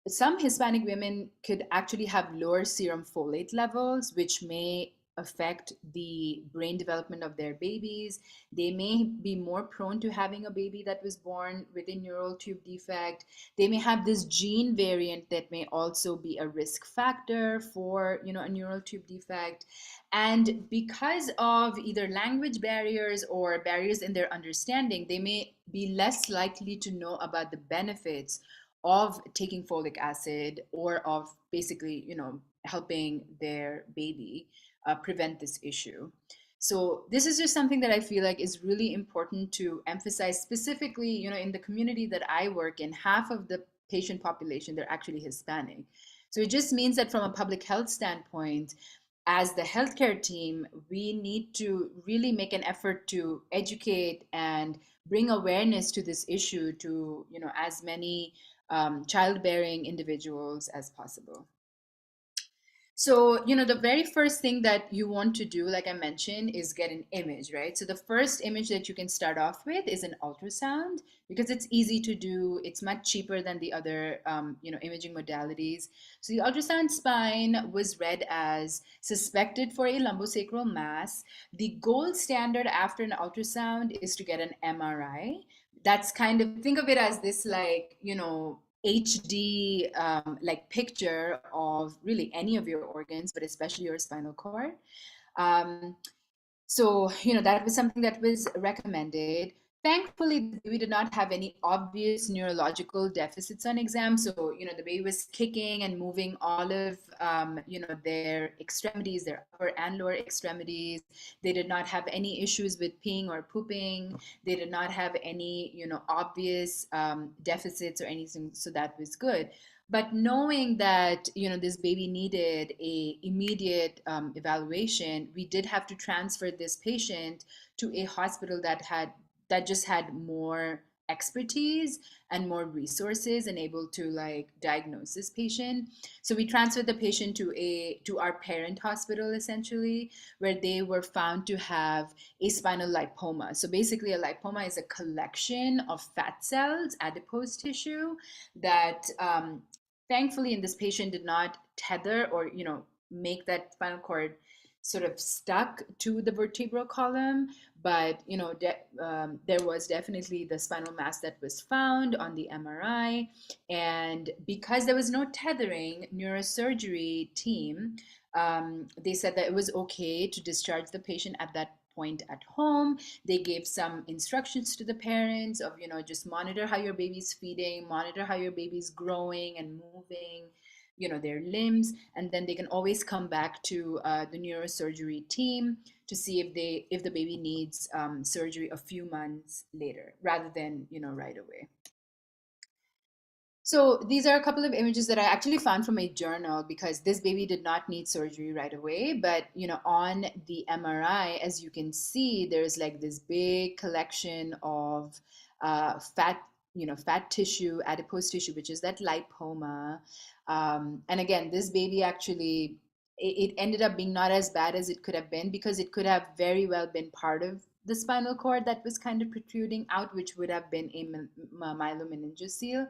B: some Hispanic women could actually have lower serum folate levels, which may affect the brain development of their babies. They may be more prone to having a baby that was born with a neural tube defect. They may have this gene variant that may also be a risk factor for, a neural tube defect. And because of either language barriers or barriers in their understanding, they may be less likely to know about the benefits of taking folic acid, or of basically, helping their baby prevent this issue. So this is just something that I feel like is really important to emphasize, specifically, in the community that I work in. Half of the patient population, they're actually Hispanic. So it just means that from a public health standpoint, as the healthcare team, we need to really make an effort to educate and bring awareness to this issue to, as many childbearing individuals as possible. So, the very first thing that you want to do, like I mentioned, is get an image, right? So the first image that you can start off with is an ultrasound, because it's easy to do. It's much cheaper than the other, imaging modalities. So the ultrasound spine was read as suspected for a lumbosacral mass. The gold standard after an ultrasound is to get an MRI. That's kind of, think of it as this, like, HD like picture of really any of your organs, but especially your spinal cord. Um, so, that was something that was recommended. Thankfully, we did not have any obvious neurological deficits on exam. So, the baby was kicking and moving all of, their extremities, their upper and lower extremities. They did not have any issues with peeing or pooping. They did not have any, obvious deficits or anything. So that was good. But knowing that this baby needed a immediate evaluation, we did have to transfer this patient to a hospital that just had more expertise and more resources and able to like diagnose this patient. So we transferred the patient to our parent hospital, essentially, where they were found to have a spinal lipoma. So basically, a lipoma is a collection of fat cells, adipose tissue, that thankfully in this patient did not tether or make that spinal cord sort of stuck to the vertebral column, but there was definitely the spinal mass that was found on the MRI. And because there was no tethering, neurosurgery team, they said that it was okay to discharge the patient at that point at home. They gave some instructions to the parents of, just monitor how your baby's feeding, monitor how your baby's growing and moving, their limbs, and then they can always come back to the neurosurgery team to see if the baby needs surgery a few months later rather than right away. So these are a couple of images that I actually found from a journal, because this baby did not need surgery right away. But on the MRI, as you can see, there's like this big collection of fat, fat tissue, adipose tissue, which is that lipoma. And again, this baby actually, it ended up being not as bad as it could have been, because it could have very well been part of the spinal cord that was kind of protruding out, which would have been a myelomeningocele.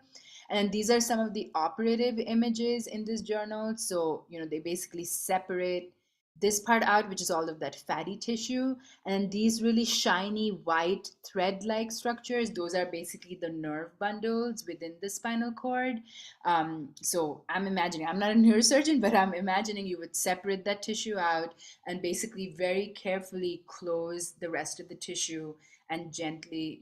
B: And these are some of the operative images in this journal. So, they basically separate this part out, which is all of that fatty tissue. And these really shiny white thread-like structures, those are basically the nerve bundles within the spinal cord. So I'm imagining, I'm not a neurosurgeon, but I'm imagining you would separate that tissue out and basically very carefully close the rest of the tissue and gently,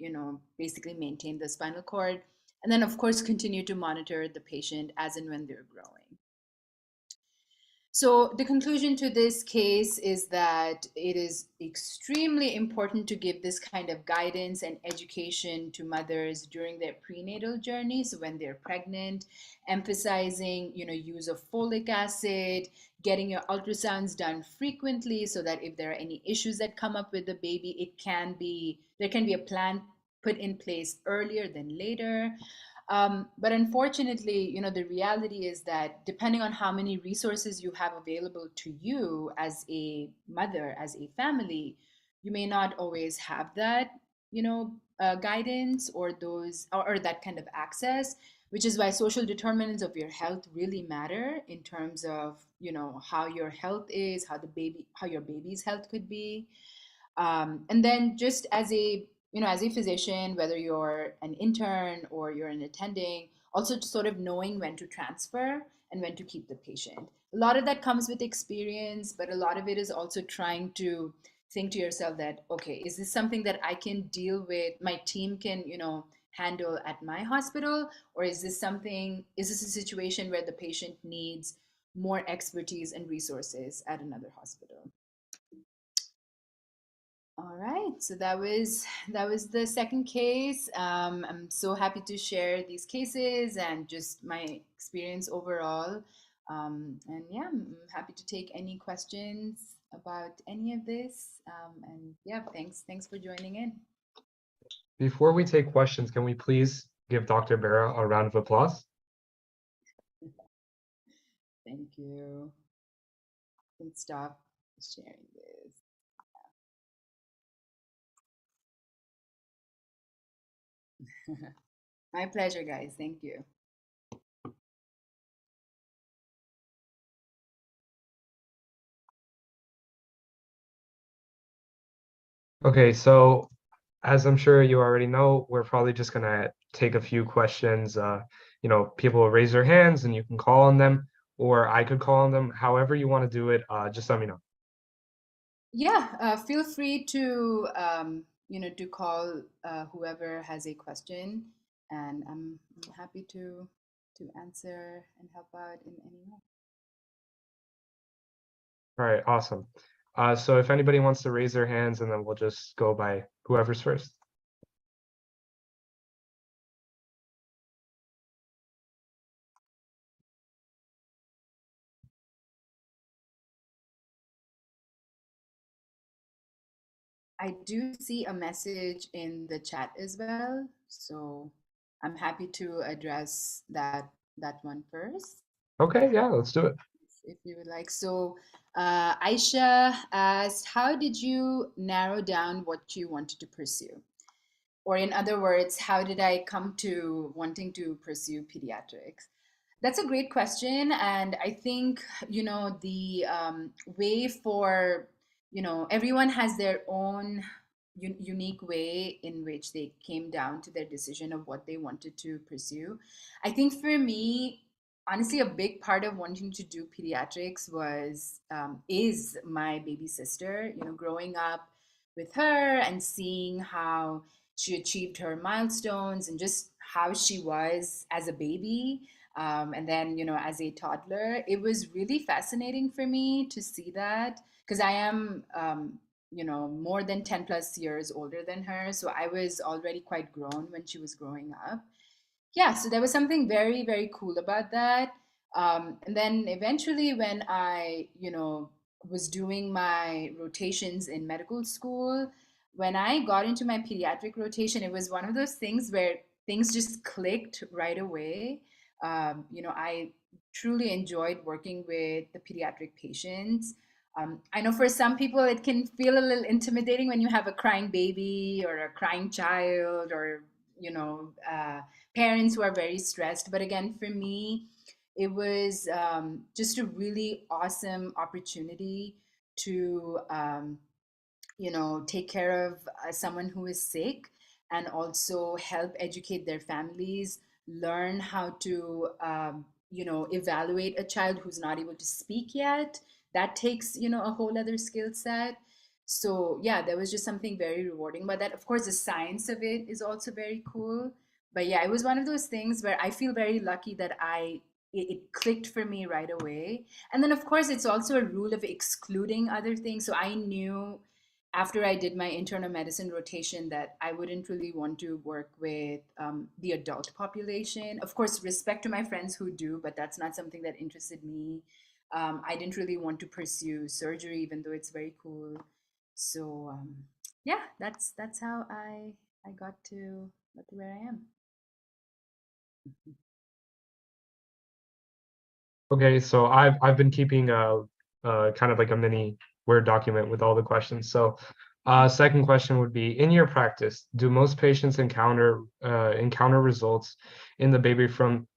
B: basically maintain the spinal cord. And then, of course, continue to monitor the patient as and when they're growing. So the conclusion to this case is that it is extremely important to give this kind of guidance and education to mothers during their prenatal journey. So when they're pregnant, emphasizing, use of folic acid, getting your ultrasounds done frequently, so that if there are any issues that come up with the baby, there can be a plan put in place earlier than later. But unfortunately, the reality is that depending on how many resources you have available to you as a mother, as a family, you may not always have that, guidance or or that kind of access, which is why social determinants of your health really matter in terms of, how your health is, how your baby's health could be. And then just as a physician, whether you're an intern or you're an attending, also sort of knowing when to transfer and when to keep the patient. A lot of that comes with experience, but a lot of it is also trying to think to yourself that, okay, is this something that I can deal with, my team can, handle at my hospital? Or is this a situation where the patient needs more expertise and resources at another hospital? All right, so that was the second case. I'm so happy to share these cases and just my experience overall. And yeah, I'm happy to take any questions about any of this. And yeah, thanks for joining in.
A: Before we take questions, can we please give Dr. Bera a round of applause?
B: Thank you. I can stop sharing this. My pleasure, guys. Thank you.
A: Okay, so as I'm sure you already know, we're probably just gonna take a few questions. People will raise their hands and you can call on them, or I could call on them. However you want to do it, just let me know.
B: Yeah, feel free to to call whoever has a question, and I'm happy to answer and help out in any way.
A: All right, awesome. So if anybody wants to raise their hands, and then we'll just go by whoever's first.
B: I do see a message in the chat as well, so I'm happy to address that one first,
A: Okay, yeah, let's do it.
B: if you would like. So, Aisha asked, how did you narrow down what you wanted to pursue? Or in other words, how did I come to wanting to pursue pediatrics? That's a great question. And I think, the way for, everyone has their own unique way in which they came down to their decision of what they wanted to pursue. I think for me, honestly, a big part of wanting to do pediatrics is my baby sister, growing up with her and seeing how she achieved her milestones and just how she was as a baby, and then, as a toddler. It was really fascinating for me to see that because I am, more than 10 plus years older than her. So I was already quite grown when she was growing up. Yeah, so there was something very, very cool about that. And then eventually, when I, was doing my rotations in medical school, when I got into my pediatric rotation, it was one of those things where things just clicked right away. I truly enjoyed working with the pediatric patients. I know for some people it can feel a little intimidating when you have a crying baby or a crying child, or parents who are very stressed. But again, for me, it was just a really awesome opportunity to take care of someone who is sick, and also help educate their families, learn how to evaluate a child who's not able to speak yet. That takes a whole other skill set. So yeah, there was just something very rewarding about that. Of course, the science of it is also very cool. But yeah, it was one of those things where I feel very lucky that it clicked for me right away. And then of course it's also a rule of excluding other things. So I knew after I did my internal medicine rotation that I wouldn't really want to work with the adult population. Of course, respect to my friends who do, but that's not something that interested me. I didn't really want to pursue surgery, even though it's very cool. So yeah, that's how I got to where I am.
A: Okay, so I've been keeping kind of like a mini Word document with all the questions. So second question would be, in your practice, do most patients encounter results in the baby from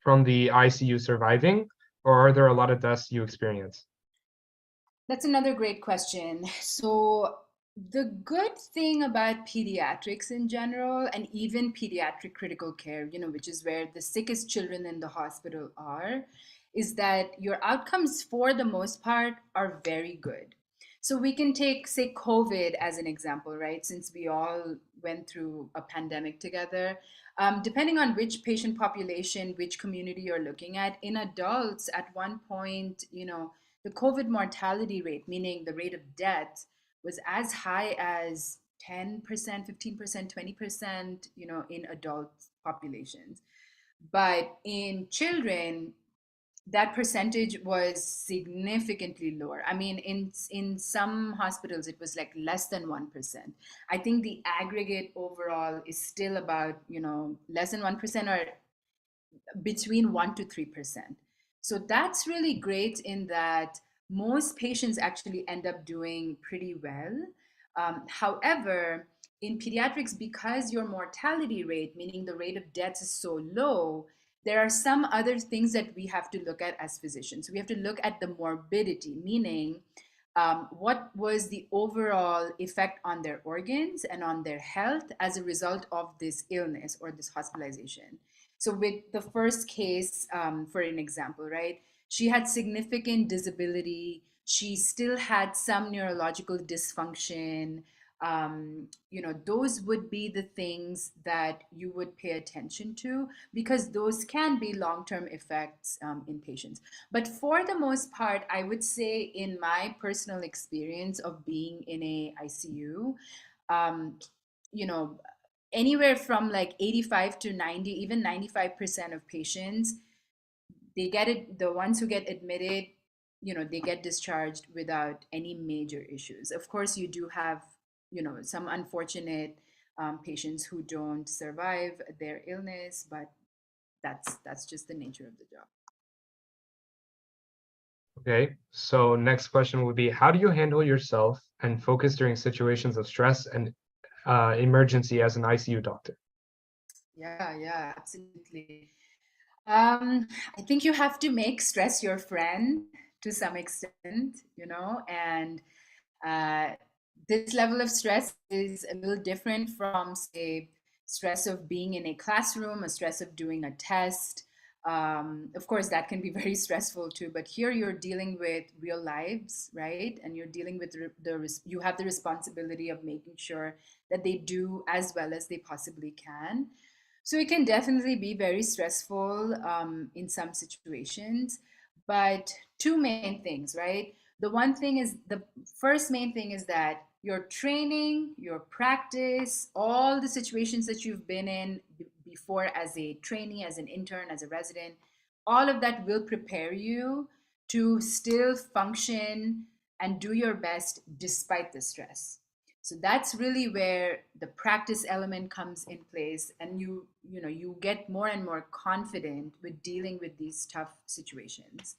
A: the ICU surviving, or are there a lot of deaths you experience?
B: That's another great question. So, the good thing about pediatrics in general, and even pediatric critical care, which is where the sickest children in the hospital are, is that your outcomes for the most part are very good. So, we can take, say, COVID as an example, right? Since we all went through a pandemic together. Depending on which patient population, which community you're looking at, in adults, at one point, the COVID mortality rate, meaning the rate of death, was as high as 10%, 15%, 20%, in adult populations. But in children, that percentage was significantly lower. I mean, in some hospitals, it was like less than 1%. I think the aggregate overall is still about, less than 1%, or between 1 to 3%. So that's really great in that most patients actually end up doing pretty well. However, in pediatrics, because your mortality rate, meaning the rate of deaths, is so low, there are some other things that we have to look at as physicians. We have to look at the morbidity, meaning what was the overall effect on their organs and on their health as a result of this illness or this hospitalization. So, with the first case, for an example, right, she had significant disability. She still had some neurological dysfunction. Those would be the things that you would pay attention to, because those can be long term effects in patients. But for the most part, I would say, in my personal experience of being in a ICU, um, you know, anywhere from like 85 to 90, even 95% of patients, they get it, the ones who get admitted, they get discharged without any major issues. Of course, you do have, some unfortunate patients who don't survive their illness, but that's just the nature of the job.
A: Okay, so next question would be, how do you handle yourself and focus during situations of stress and emergency as an ICU doctor?
B: Yeah, absolutely. I think you have to make stress your friend to some extent, you know, and uh, this level of stress is a little different from, say, stress of being in a classroom, a stress of doing a test. Of course, that can be very stressful too. But here you're dealing with real lives, right? And you're dealing with you have the responsibility of making sure that they do as well as they possibly can. So it can definitely be very stressful in some situations. But two main things, right? The first main thing is that your training, your practice, all the situations that you've been in before as a trainee, as an intern, as a resident, all of that will prepare you to still function and do your best despite the stress. So that's really where the practice element comes in place, and you get more and more confident with dealing with these tough situations.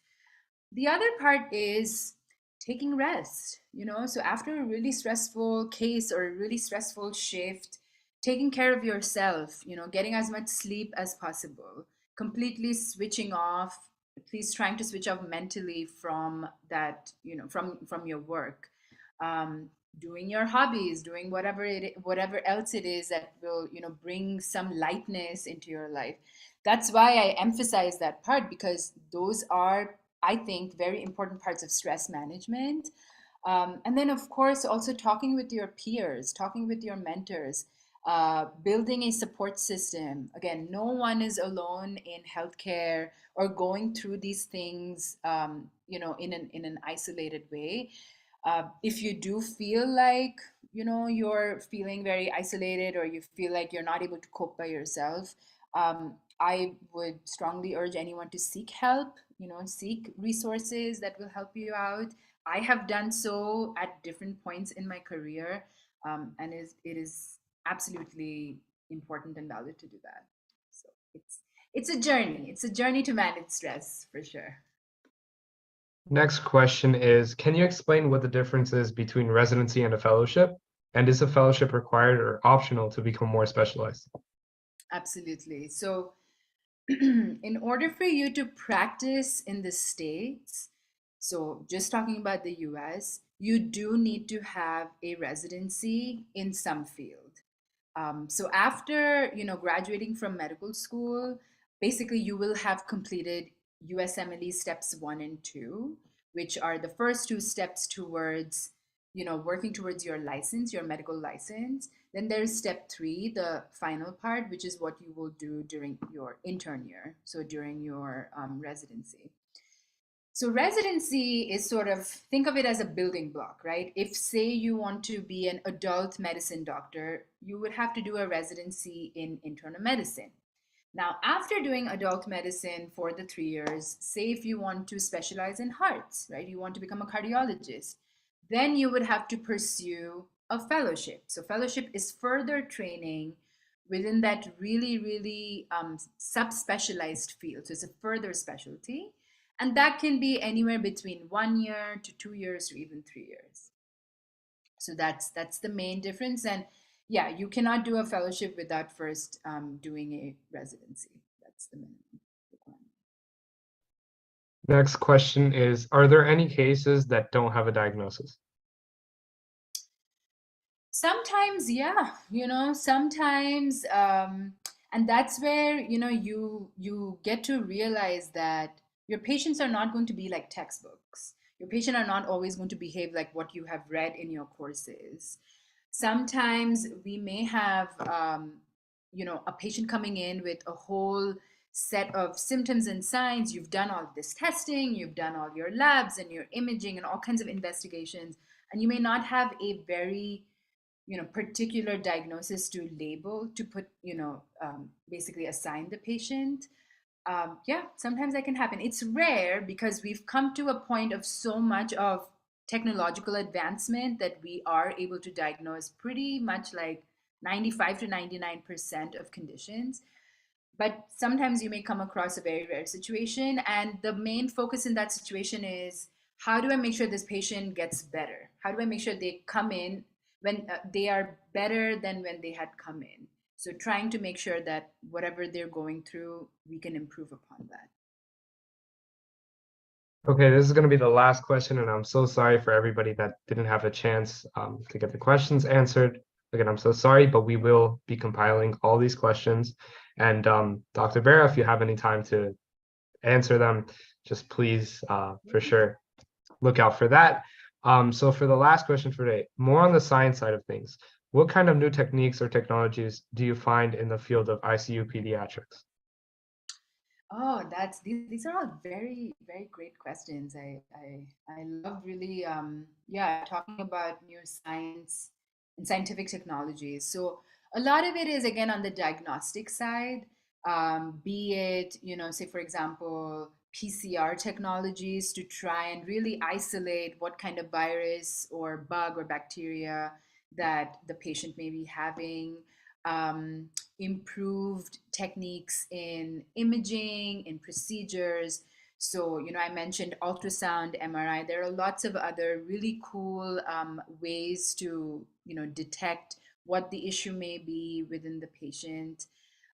B: The other part is taking rest, so after a really stressful case or a really stressful shift, taking care of yourself, getting as much sleep as possible, completely switching off, at least trying to switch off mentally from that, from your work. um, Doing your hobbies, doing whatever else it is that will, bring some lightness into your life. That's why I emphasize that part, because those are, I think, very important parts of stress management. And then, of course, also talking with your peers, talking with your mentors, building a support system. Again, no one is alone in healthcare or going through these things, in an isolated way. If you do feel like, you're feeling very isolated, or you feel like you're not able to cope by yourself, I would strongly urge anyone to seek help, seek resources that will help you out. I have done so at different points in my career, and it is absolutely important and valid to do that. So it's a journey. It's a journey to manage stress, for sure.
A: Next question is, can you explain what the difference is between residency and a fellowship? And is a fellowship required or optional to become more specialized?
B: Absolutely. So in order for you to practice in the States, so just talking about the US, you do need to have a residency in some field. So after, graduating from medical school, basically you will have completed USMLE steps 1 and 2, which are the first two steps towards, working towards your license, your medical license. Then there's step 3, the final part, which is what you will do during your intern year, so during your residency. So residency is sort of, think of it as a building block, right? If, say, you want to be an adult medicine doctor, you would have to do a residency in internal medicine. Now, after doing adult medicine for the 3 years, say if you want to specialize in hearts, right? You want to become a cardiologist, then you would have to pursue a fellowship. So fellowship is further training within that really, really subspecialized field. So it's a further specialty. And that can be anywhere between 1 year to 2 years or even 3 years. So that's the main difference. And yeah, you cannot do a fellowship without first doing a residency. That's the minimum requirement.
A: Next question is, are there any cases that don't have a diagnosis?
B: Sometimes, yeah, sometimes, and that's where, you get to realize that your patients are not going to be like textbooks. Your patient are not always going to behave like what you have read in your courses. Sometimes we may have, a patient coming in with a whole set of symptoms and signs. You've done all this testing, you've done all your labs and your imaging and all kinds of investigations, and you may not have a very, particular diagnosis to label, to put, basically assign the patient. Yeah, sometimes that can happen. It's rare because we've come to a point of so much of technological advancement that we are able to diagnose pretty much like 95 to 99% of conditions. But sometimes you may come across a very rare situation, and the main focus in that situation is, how do I make sure this patient gets better? How do I make sure they come in when they are better than when they had come in? So trying to make sure that whatever they're going through, we can improve upon that.
A: Okay, this is going to be the last question, and I'm so sorry for everybody that didn't have a chance to get the questions answered. Again, I'm so sorry, but we will be compiling all these questions. And Dr. Bera, if you have any time to answer them, just please, for sure, look out for that. So for the last question for today, more on the science side of things, what kind of new techniques or technologies do you find in the field of ICU pediatrics?
B: Oh, that's these are all very, very great questions. I love really yeah, talking about new science and scientific technologies. So a lot of it is again on the diagnostic side, be it, say for example, PCR technologies to try and really isolate what kind of virus or bug or bacteria that the patient may be having. Um, Improved techniques in imaging, in procedures. So, I mentioned ultrasound, MRI. There are lots of other really cool ways to, detect what the issue may be within the patient.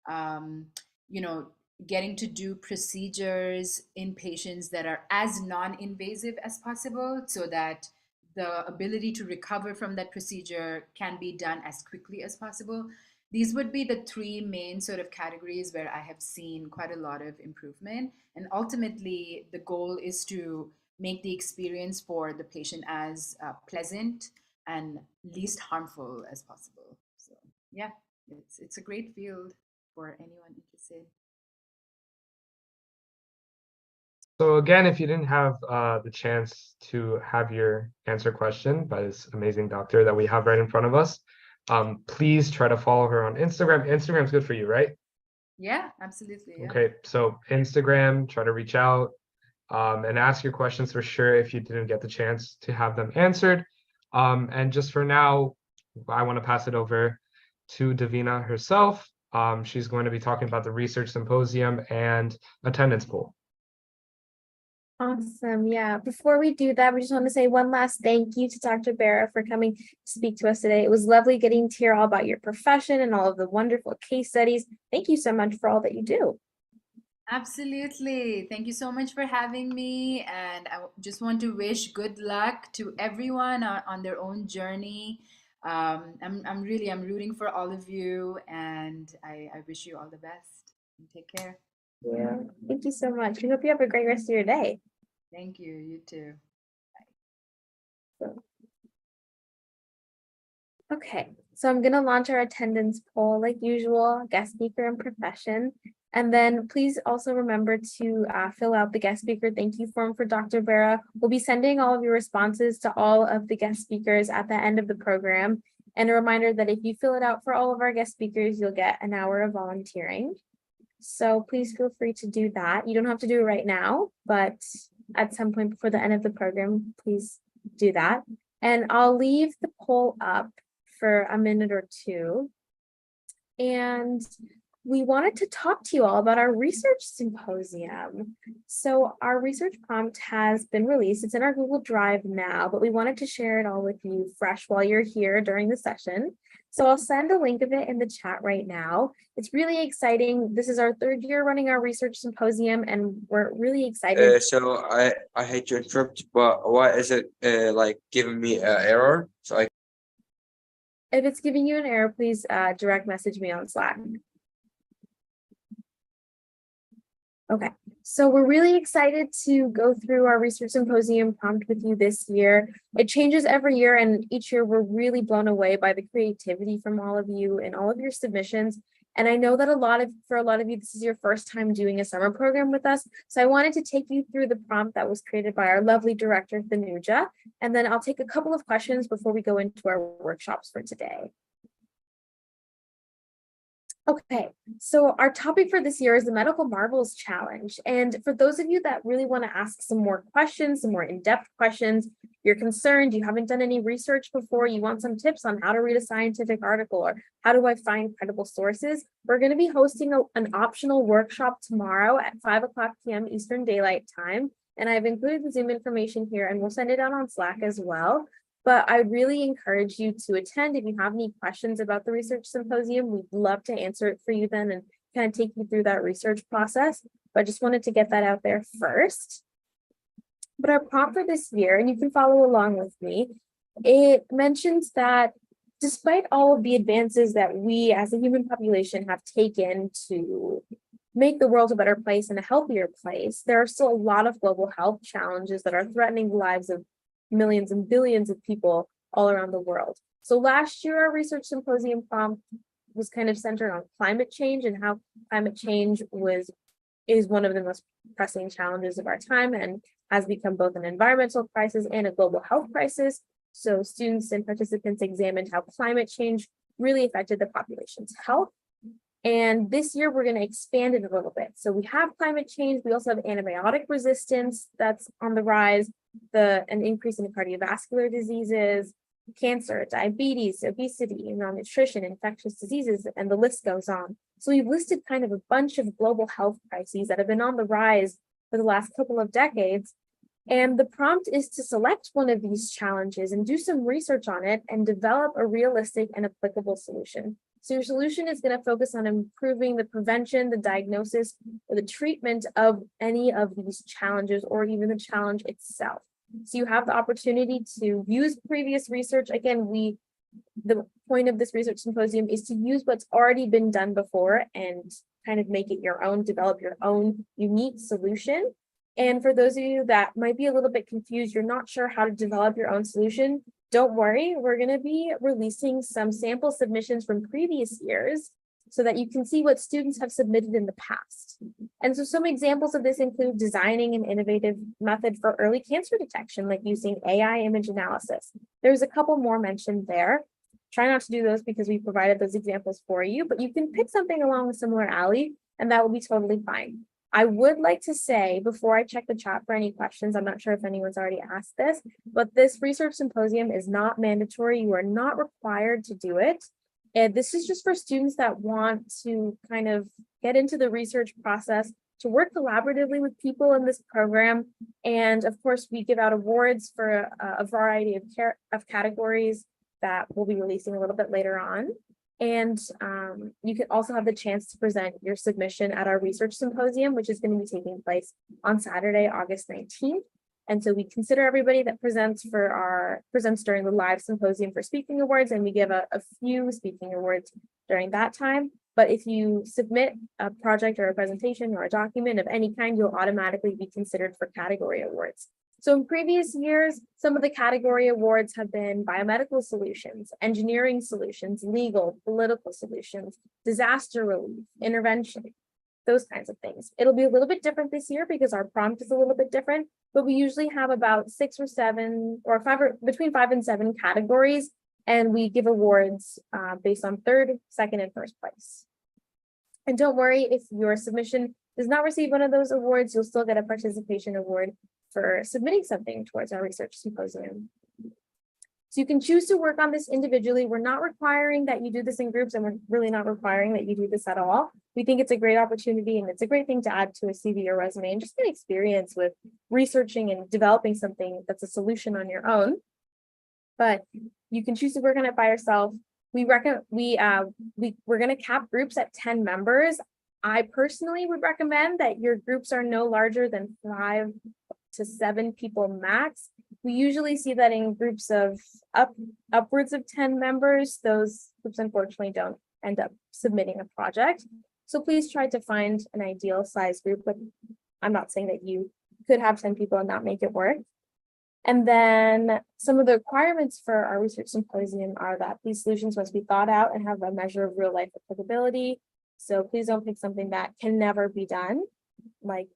B: Um, you know, Getting to do procedures in patients that are as non-invasive as possible so that the ability to recover from that procedure can be done as quickly as possible. These would be the three main sort of categories where I have seen quite a lot of improvement. And ultimately, the goal is to make the experience for the patient as pleasant and least harmful as possible. So, yeah, it's a great field for anyone interested.
A: So again, if you didn't have the chance to have your answer question by this amazing doctor that we have right in front of us, please try to follow her on Instagram. Instagram's good for you, right?
B: Yeah, absolutely. Yeah.
A: Okay, so Instagram, try to reach out and ask your questions for sure if you didn't get the chance to have them answered. And just for now, I want to pass it over to Davina herself. She's going to be talking about the research symposium and attendance poll.
C: Awesome. Yeah. Before we do that, we just want to say one last thank you to Dr. Bera for coming to speak to us today. It was lovely getting to hear all about your profession and all of the wonderful case studies. Thank you so much for all that you do.
B: Absolutely. Thank you so much for having me. And I just want to wish good luck to everyone on their own journey. I'm rooting for all of you, and I wish you all the best. And take care.
C: Yeah. Thank you so much. We hope you have a great rest of your day.
B: Thank you. You too.
C: Okay, so I'm going to launch our attendance poll like usual, guest speaker and profession. And then please also remember to fill out the guest speaker thank you form for Dr. Bera. We'll be sending all of your responses to all of the guest speakers at the end of the program. And a reminder that if you fill it out for all of our guest speakers, you'll get an hour of volunteering. So please feel free to do that. You don't have to do it right now, but at some point before the end of the program, please do that. And I'll leave the poll up for a minute or two. And we wanted to talk to you all about our research symposium. So our research prompt has been released. It's in our Google Drive now, but we wanted to share it all with you fresh while you're here during the session. So I'll send a link of it in the chat right now. It's really exciting. This is our third year running our research symposium, and we're really excited.
D: So I hate to interrupt, but why is it like giving me an error? So I
C: If it's giving you an error, please direct message me on Slack. Okay, so we're really excited to go through our research symposium prompt with you this year. It changes every year, and each year we're really blown away by the creativity from all of you and all of your submissions. And I know that for a lot of you, this is your first time doing a summer program with us. So I wanted to take you through the prompt that was created by our lovely director, Thanuja, and then I'll take a couple of questions before we go into our workshops for today. Okay, so our topic for this year is the Medical Marvels Challenge. And for those of you that really want to ask some more questions, some more in-depth questions, you're concerned, you haven't done any research before, you want some tips on how to read a scientific article or how do I find credible sources, we're going to be hosting an optional workshop tomorrow at 5:00 p.m. Eastern Daylight Time. And I've included the Zoom information here, and we'll send it out on Slack as well. But I really encourage you to attend. If you have any questions about the research symposium, we'd love to answer it for you then and kind of take you through that research process. But I just wanted to get that out there first. But our prompt for this year, and you can follow along with me, it mentions that despite all of the advances that we as a human population have taken to make the world a better place and a healthier place, there are still a lot of global health challenges that are threatening the lives of millions and billions of people all around the world. So last year, our research symposium prompt was kind of centered on climate change and how climate change is one of the most pressing challenges of our time and has become both an environmental crisis and a global health crisis. So students and participants examined how climate change really affected the population's health. And this year, we're going to expand it a little bit. So we have climate change. We also have antibiotic resistance that's on the rise, an increase in cardiovascular diseases, cancer, diabetes, obesity, malnutrition, infectious diseases, and the list goes on. So we've listed kind of a bunch of global health crises that have been on the rise for the last couple of decades. And the prompt is to select one of these challenges and do some research on it and develop a realistic and applicable solution. So your solution is going to focus on improving the prevention, the diagnosis, or the treatment of any of these challenges or even the challenge itself. So you have the opportunity to use previous research. Again, the point of this research symposium is to use what's already been done before and kind of make it your own, develop your own unique solution. And for those of you that might be a little bit confused, you're not sure how to develop your own solution, don't worry, we're going to be releasing some sample submissions from previous years so that you can see what students have submitted in the past. And so some examples of this include designing an innovative method for early cancer detection, like using AI image analysis. There's a couple more mentioned there. Try not to do those because we provided those examples for you, but you can pick something along a similar alley and that will be totally fine. I would like to say, before I check the chat for any questions, I'm not sure if anyone's already asked this, but this research symposium is not mandatory. You are not required to do it. And this is just for students that want to kind of get into the research process, to work collaboratively with people in this program. And of course, we give out awards for a variety of categories that we'll be releasing a little bit later on. And you can also have the chance to present your submission at our research symposium, which is going to be taking place on Saturday, August 19th. And so we consider everybody that presents during the live symposium for speaking awards, and we give a few speaking awards during that time. But if you submit a project or a presentation or a document of any kind, you'll automatically be considered for category awards. So in previous years, some of the category awards have been biomedical solutions, engineering solutions, legal, political solutions, disaster relief, intervention, those kinds of things. It'll be a little bit different this year because our prompt is a little bit different, but we usually have about 6 or 7 or 5 or between 5 and 7 categories, and we give awards based on 3rd, 2nd, and 1st place. And don't worry, if your submission does not receive one of those awards, you'll still get a participation award for submitting something towards our research symposium. So you can choose to work on this individually. We're not requiring that you do this in groups, and we're really not requiring that you do this at all. We think it's a great opportunity and it's a great thing to add to a CV or resume and just get experience with researching and developing something that's a solution on your own. But you can choose to work on it by yourself. We're going to cap groups at 10 members. I personally would recommend that your groups are no larger than 5 to 7 people max. We usually see that in groups of upwards of 10 members. Those groups unfortunately don't end up submitting a project. So please try to find an ideal size group, but I'm not saying that you could have 10 people and not make it work. And then some of the requirements for our research symposium are that these solutions must be thought out and have a measure of real life applicability. So please don't pick something that can never be done, like,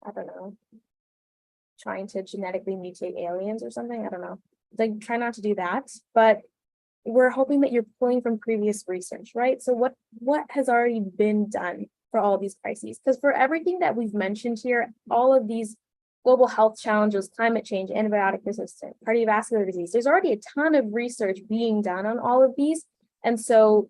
C: I don't know, trying to genetically mutate aliens or something. I don't know. Like, try not to do that. But we're hoping that you're pulling from previous research, right? So what has already been done for all of these crises? Because for everything that we've mentioned here, all of these global health challenges, climate change, antibiotic resistance, cardiovascular disease, there's already a ton of research being done on all of these. And so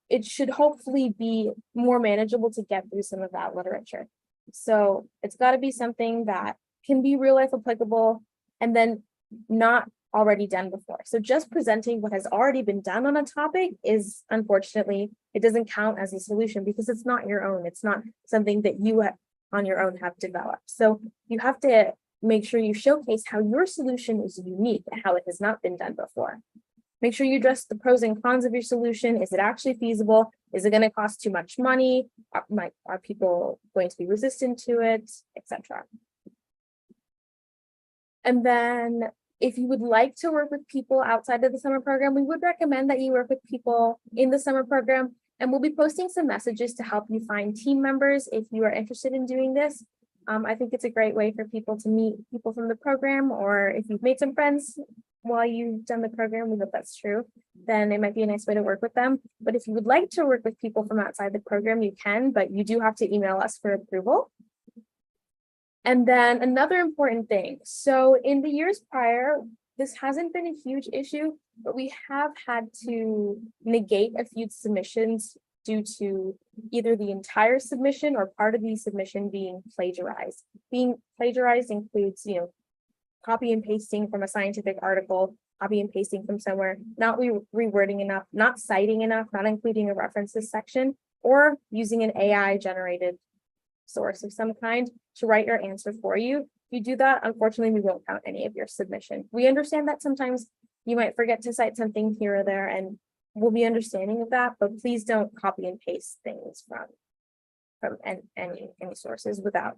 C: it should hopefully be more manageable to get through some of that literature. So it's got to be something that can be real life applicable and then not already done before. So just presenting what has already been done on a topic is, unfortunately, it doesn't count as a solution because it's not your own. It's not something that you on your own have developed. So you have to make sure you showcase how your solution is unique and how it has not been done before. Make sure you address the pros and cons of your solution. Is it actually feasible? Is it going to cost too much money? Are people going to be resistant to it, etc. And then if you would like to work with people outside of the summer program, we would recommend that you work with people in the summer program. And we'll be posting some messages to help you find team members if you are interested in doing this. I think it's a great way for people to meet people from the program, or if you've made some friends while you've done the program, we hope that's true, then it might be a nice way to work with them. But if you would like to work with people from outside the program, you can, but you do have to email us for approval. And then another important thing. So in the years prior, this hasn't been a huge issue, but we have had to negate a few submissions due to either the entire submission or part of the submission being plagiarized. Being plagiarized includes, copy and pasting from a scientific article, copy and pasting from somewhere, not rewording enough, not citing enough, not including a references section, or using an AI generated source of some kind to write your answer for you. If you do that, unfortunately, we won't count any of your submission. We understand that sometimes you might forget to cite something here or there, and we'll be understanding of that, but please don't copy and paste things from any sources without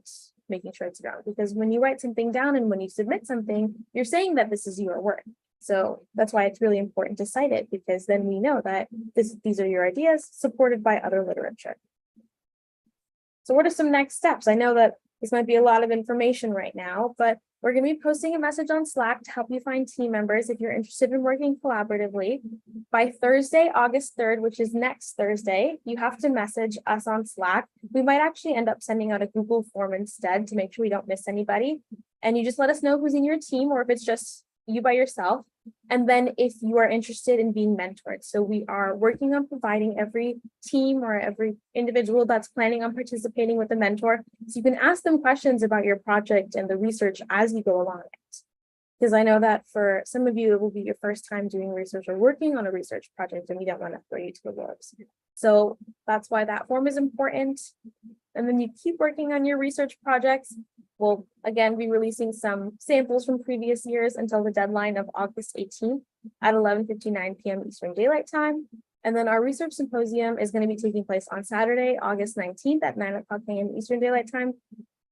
C: making sure it's your own. Because when you write something down and when you submit something, you're saying that this is your work. So that's why it's really important to cite it, because then we know that these are your ideas supported by other literature. So what are some next steps? I know that this might be a lot of information right now, but we're going to be posting a message on Slack to help you find team members if you're interested in working collaboratively. By Thursday, August 3rd, which is next Thursday, you have to message us on Slack. We might actually end up sending out a Google form instead to make sure we don't miss anybody. And you just let us know who's in your team, or if it's just you by yourself. And then if you are interested in being mentored. So we are working on providing every team or every individual that's planning on participating with a mentor, so you can ask them questions about your project and the research as you go along it. Because I know that for some of you, it will be your first time doing research or working on a research project, and we don't want to throw you to the wolves. So that's why that form is important. And then you keep working on your research projects. We'll again be releasing some samples from previous years until the deadline of August 18th at 11:59 p.m. Eastern Daylight Time. And then our research symposium is going to be taking place on Saturday, August 19th at 9:00 a.m. Eastern Daylight Time.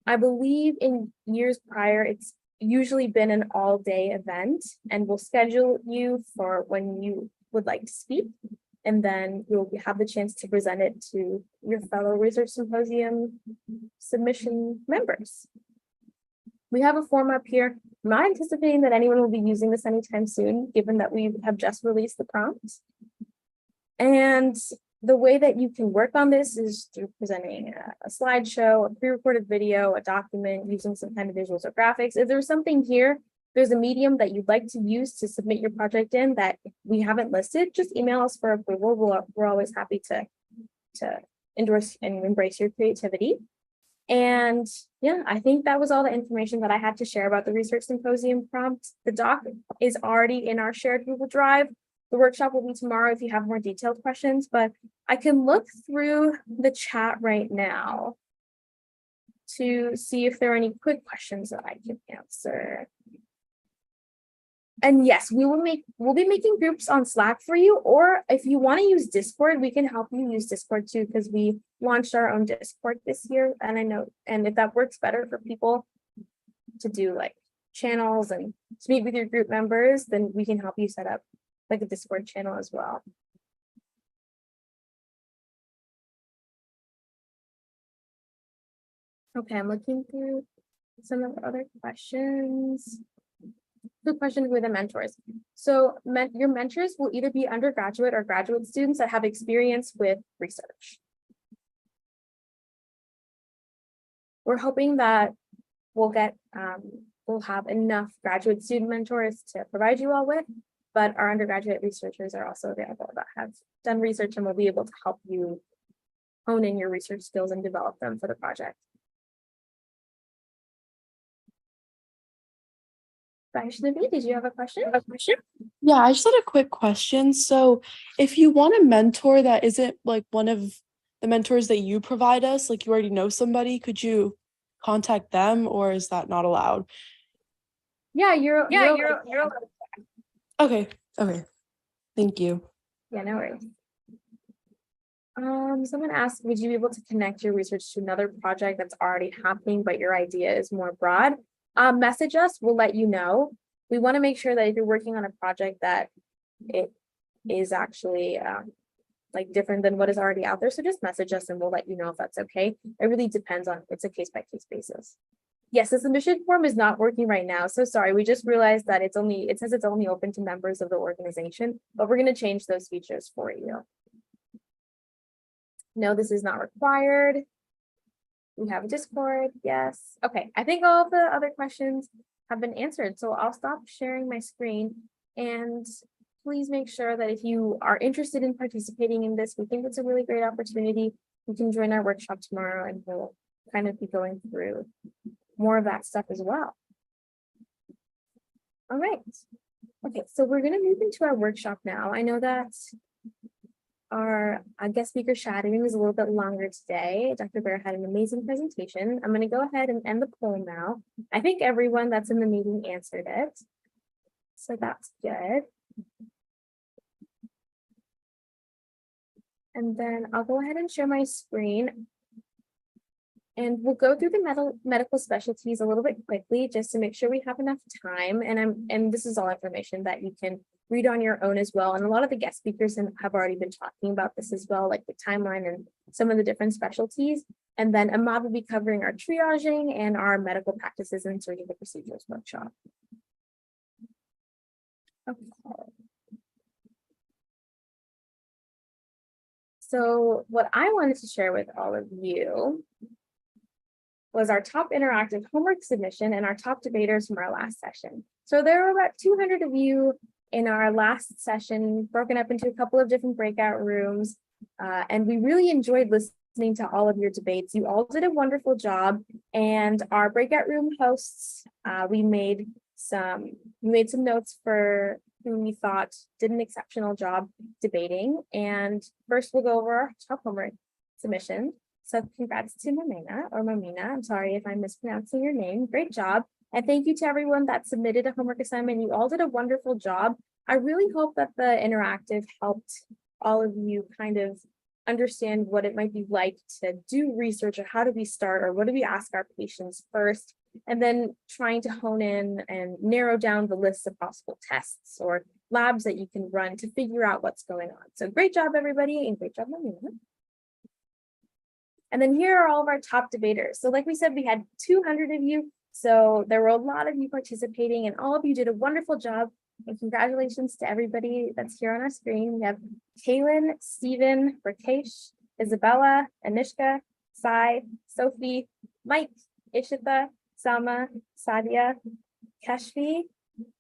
C: I believe in years prior, it's usually been an all-day event, and we'll schedule you for when you would like to speak. And then you'll have the chance to present it to your fellow research symposium submission members. We have a form up here. I'm not anticipating that anyone will be using this anytime soon, given that we have just released the prompts. And the way that you can work on this is through presenting a slideshow, a pre-recorded video, a document, using some kind of visuals or graphics. If there's something here, there's a medium that you'd like to use to submit your project in that we haven't listed, just email us for approval. We're always happy to endorse and embrace your creativity. And yeah, I think that was all the information that I had to share about the research symposium prompt. The doc is already in our shared Google Drive. The workshop will be tomorrow if you have more detailed questions, but I can look through the chat right now to see if there are any quick questions that I can answer. And yes, we'll be making groups on Slack for you, or if you want to use Discord, we can help you use Discord too, because we launched our own Discord this year. And I know, and if that works better for people to do like channels and to meet with your group members, then we can help you set up like a Discord channel as well. Okay, I'm looking through some of the other questions. The question with the mentors. So your mentors will either be undergraduate or graduate students that have experience with research. We're hoping that we'll have enough graduate student mentors to provide you all with, but our undergraduate researchers are also available that have done research and will be able to help you hone in your research skills and develop them for the project. Vaishnavi, did you have a question?
E: Yeah, I just had a quick question. So, if you want a mentor that isn't like one of the mentors that you provide us, like you already know somebody, could you contact them or is that not allowed?
C: Yeah, you're
E: Okay, okay. Thank you.
C: yeah, no worries. Someone asked, would you be able to connect your research to another project that's already happening, but your idea is more broad? Message us, we'll let you know. We want to make sure that if you're working on a project that it is actually like different than what is already out there. So just message us and we'll let you know if that's okay. It really depends on, it's a case-by-case basis. Yes, the submission form is not working right now. So sorry, we just realized that it says it's only open to members of the organization, but we're going to change those features for you. No, this is not required. We have a Discord. Yes. Okay. I think all of the other questions have been answered. So I'll stop sharing my screen and please make sure that if you are interested in participating in this, we think it's a really great opportunity. You can join our workshop tomorrow and we'll kind of be going through more of that stuff as well. All right. Okay, so we're going to move into our workshop now. I know that our guest speaker shadowing is a little bit longer today. Dr. Bear had an amazing presentation. I'm going to go ahead and end the poll now. I think everyone that's in the meeting answered it. So that's good. And then I'll go ahead and share my screen. And we'll go through the medical specialties a little bit quickly just to make sure we have enough time. And this is all information that you can read on your own as well. And a lot of the guest speakers have already been talking about this as well, like the timeline and some of the different specialties. And then Ahmad will be covering our triaging and our medical practices and surgical procedures workshop. Okay. So what I wanted to share with all of you was our top interactive homework submission and our top debaters from our last session. So there were about 200 of you in our last session, broken up into a couple of different breakout rooms. And we really enjoyed listening to all of your debates. You all did a wonderful job. And our breakout room hosts, we made some notes for who we thought did an exceptional job debating. And first we'll go over our top homework submission. So congrats to Momina. I'm sorry if I'm mispronouncing your name. Great job. And thank you to everyone that submitted a homework assignment. You all did a wonderful job. I really hope that the interactive helped all of you kind of understand what it might be like to do research, or how do we start, or what do we ask our patients first, and then trying to hone in and narrow down the list of possible tests or labs that you can run to figure out what's going on. So great job, everybody, and great job, Momina. And then here are all of our top debaters. So like we said, we had 200 of you. So there were a lot of you participating and all of you did a wonderful job. And congratulations to everybody that's here on our screen. We have Kaylin, Stephen, Rakesh, Isabella, Anishka, Sai, Sophie, Mike, Ishita, Salma, Sadia, Kashfi,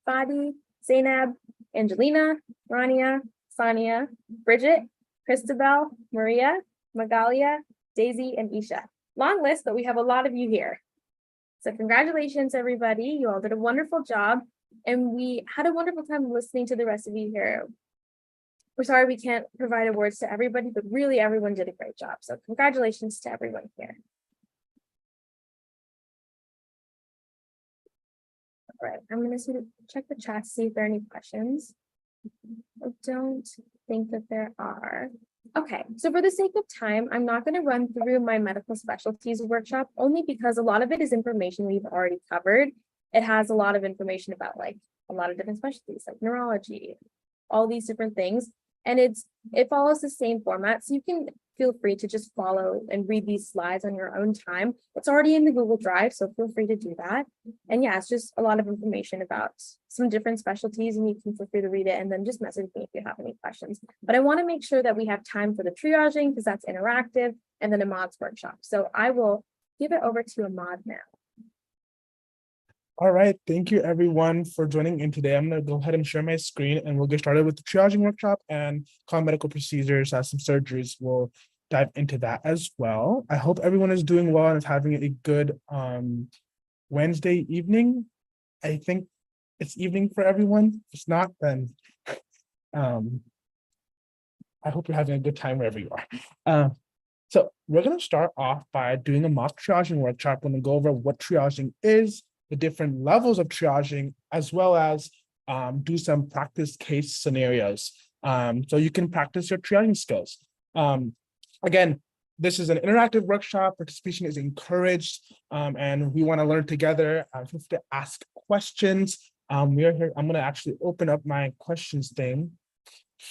C: Fadi, Zainab, Angelina, Rania, Sania, Bridget, Christabel, Maria, Magalia, Daisy, and Isha. Long list, but we have a lot of you here. So congratulations, everybody. You all did a wonderful job. And we had a wonderful time listening to the rest of you here. We're sorry we can't provide awards to everybody, but really everyone did a great job. So congratulations to everyone here. All right, I'm going to check the chat to see if there are any questions. I don't think that there are. Okay, so for the sake of time, I'm not going to run through my medical specialties workshop, only because a lot of it is information we've already covered. It has a lot of information about like a lot of different specialties like neurology, all these different things. And it follows the same format. So you can feel free to just follow and read these slides on your own time. It's already in the Google Drive, so feel free to do that. And yeah, it's just a lot of information about some different specialties, and you can feel free to read it and then just message me if you have any questions. But I want to make sure that we have time for the triaging because that's interactive, and then Ahmad's workshop. So I will give it over to Ahmad now.
F: All right, thank you everyone for joining in today. I'm gonna go ahead and share my screen and we'll get started with the triaging workshop and common medical procedures, some surgeries. We'll dive into that as well. I hope everyone is doing well and is having a good Wednesday evening. I think it's evening for everyone. If it's not, then I hope you're having a good time wherever you are. So we're going to start off by doing a mock triaging workshop. We're going to go over what triaging is, the different levels of triaging, as well as do some practice case scenarios. So you can practice your triaging skills. Again, this is an interactive workshop. Participation is encouraged, and we want to learn together. Feel free to ask questions. We are here. I'm going to actually open up my questions thing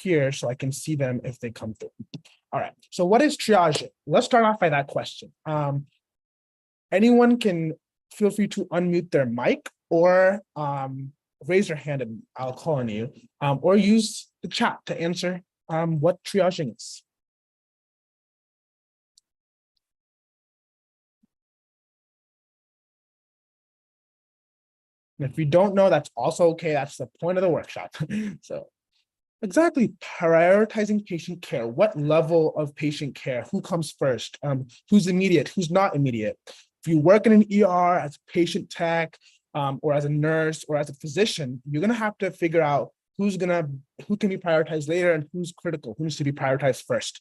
F: here so I can see them if they come through. All right, so what is triaging? Let's start off by that question. Anyone can feel free to unmute their mic or raise your hand and I'll call on you, or use the chat to answer what triaging is. And if you don't know, that's also okay. That's the point of the workshop. So exactly, prioritizing patient care. What level of patient care? Who comes first? Who's immediate? Who's not immediate? If you work in an ER as a patient tech, or as a nurse or as a physician, you're gonna have to figure out who can be prioritized later and who's critical, who needs to be prioritized first.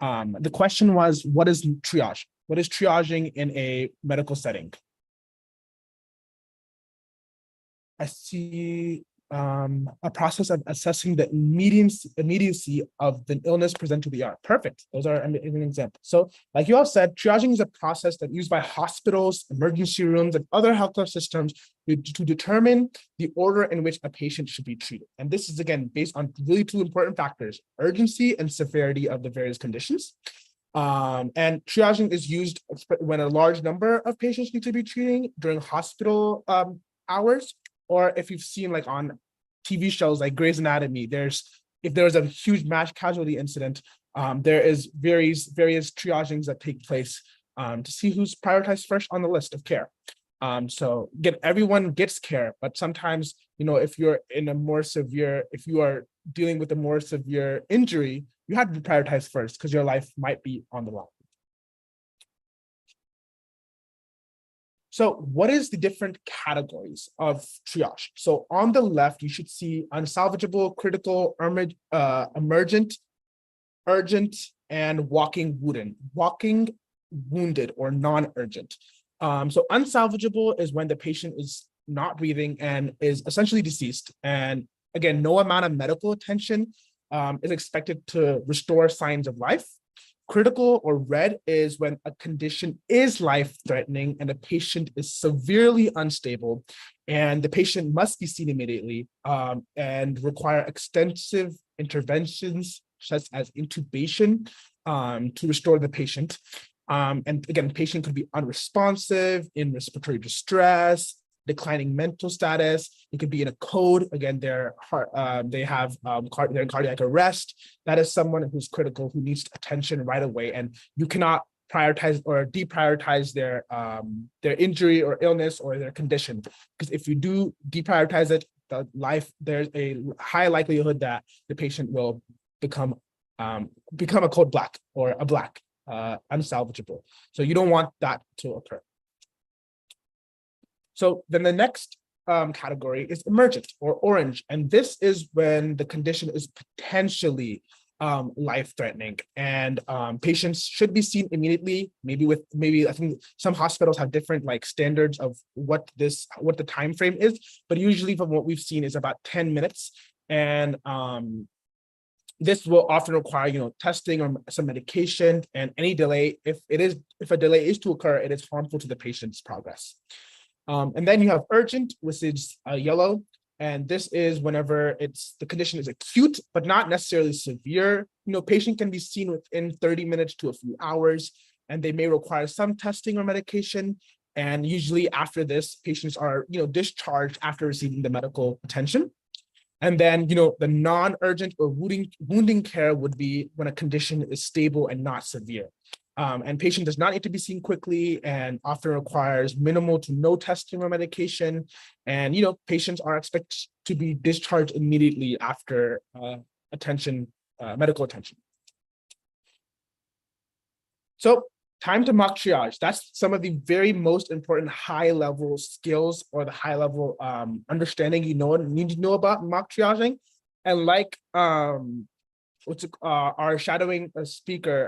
F: The question was, what is triage? What is triaging in a medical setting? I see a process of assessing the immediacy of the illness presented to the ER. Perfect. Those are an example. So like you all said, triaging is a process that's used by hospitals, emergency rooms, and other healthcare systems to determine the order in which a patient should be treated. And this is, again, based on really two important factors: urgency and severity of the various conditions. And triaging is used when a large number of patients need to be treating during hospital hours, or if you've seen like on TV shows like Grey's Anatomy, if there's a huge mass casualty incident, there is various triagings that take place to see who's prioritized first on the list of care. So everyone gets care, but sometimes, if you are dealing with a more severe injury, you have to be prioritized first because your life might be on the line. So what is the different categories of triage? So on the left, you should see unsalvageable, critical, emergent, urgent, and walking wounded or non-urgent. So unsalvageable is when the patient is not breathing and is essentially deceased. And again, no amount of medical attention is expected to restore signs of life. Critical or red is when a condition is life-threatening and a patient is severely unstable, and the patient must be seen immediately and require extensive interventions such as intubation to restore the patient. And again, the patient could be unresponsive, in respiratory distress, declining mental status. It could be in a code. Again, they're in cardiac arrest. That is someone who's critical, who needs attention right away, and you cannot prioritize or deprioritize their injury or illness or their condition, because if you do deprioritize it, there's a high likelihood that the patient will become a code black or a black, unsalvageable. So you don't want that to occur. So then the next category is emergent or orange. And this is when the condition is potentially life-threatening, and patients should be seen immediately. Maybe I think some hospitals have different standards of what the time frame is, but usually from what we've seen is about 10 minutes. And this will often require, testing or some medication, and any delay, if a delay is to occur, it is harmful to the patient's progress. And then you have urgent, which is yellow. And this is whenever the condition is acute, but not necessarily severe. Patient can be seen within 30 minutes to a few hours, and they may require some testing or medication. And usually after this, patients are, discharged after receiving the medical attention. And then, the non-urgent or wounding care would be when a condition is stable and not severe. And patient does not need to be seen quickly and often requires minimal to no testing or medication. And, patients are expected to be discharged immediately after medical attention. So time to mock triage. That's some of the very most important high level skills or the high level understanding need to know about mock triaging. And like our shadowing speaker,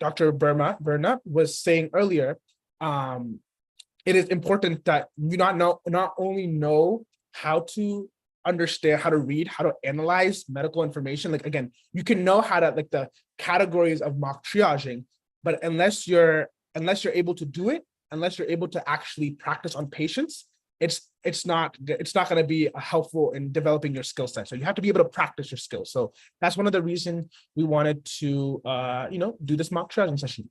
F: Dr. Berna was saying earlier, it is important that you not only know how to understand, how to read, how to analyze medical information. Like, again, you can know how to, like, the categories of mock triaging, but unless you're able to do it, unless you're able to actually practice on patients, it's not going to be helpful in developing your skill set. So you have to be able to practice your skills. So that's one of the reasons we wanted to do this mock triaging session.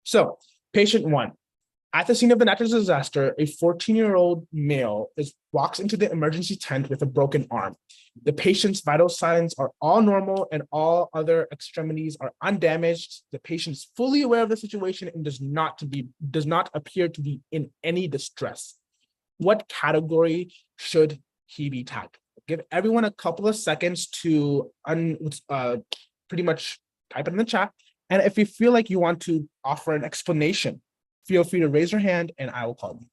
F: So patient 1. At the scene of the natural disaster, a 14-year-old male walks into the emergency tent with a broken arm. The patient's vital signs are all normal and all other extremities are undamaged. The patient is fully aware of the situation and does not appear to be in any distress. What category should he be tagged? Give everyone a couple of seconds to pretty much type it in the chat. And if you feel like you want to offer an explanation, feel free to raise your hand and I will call you.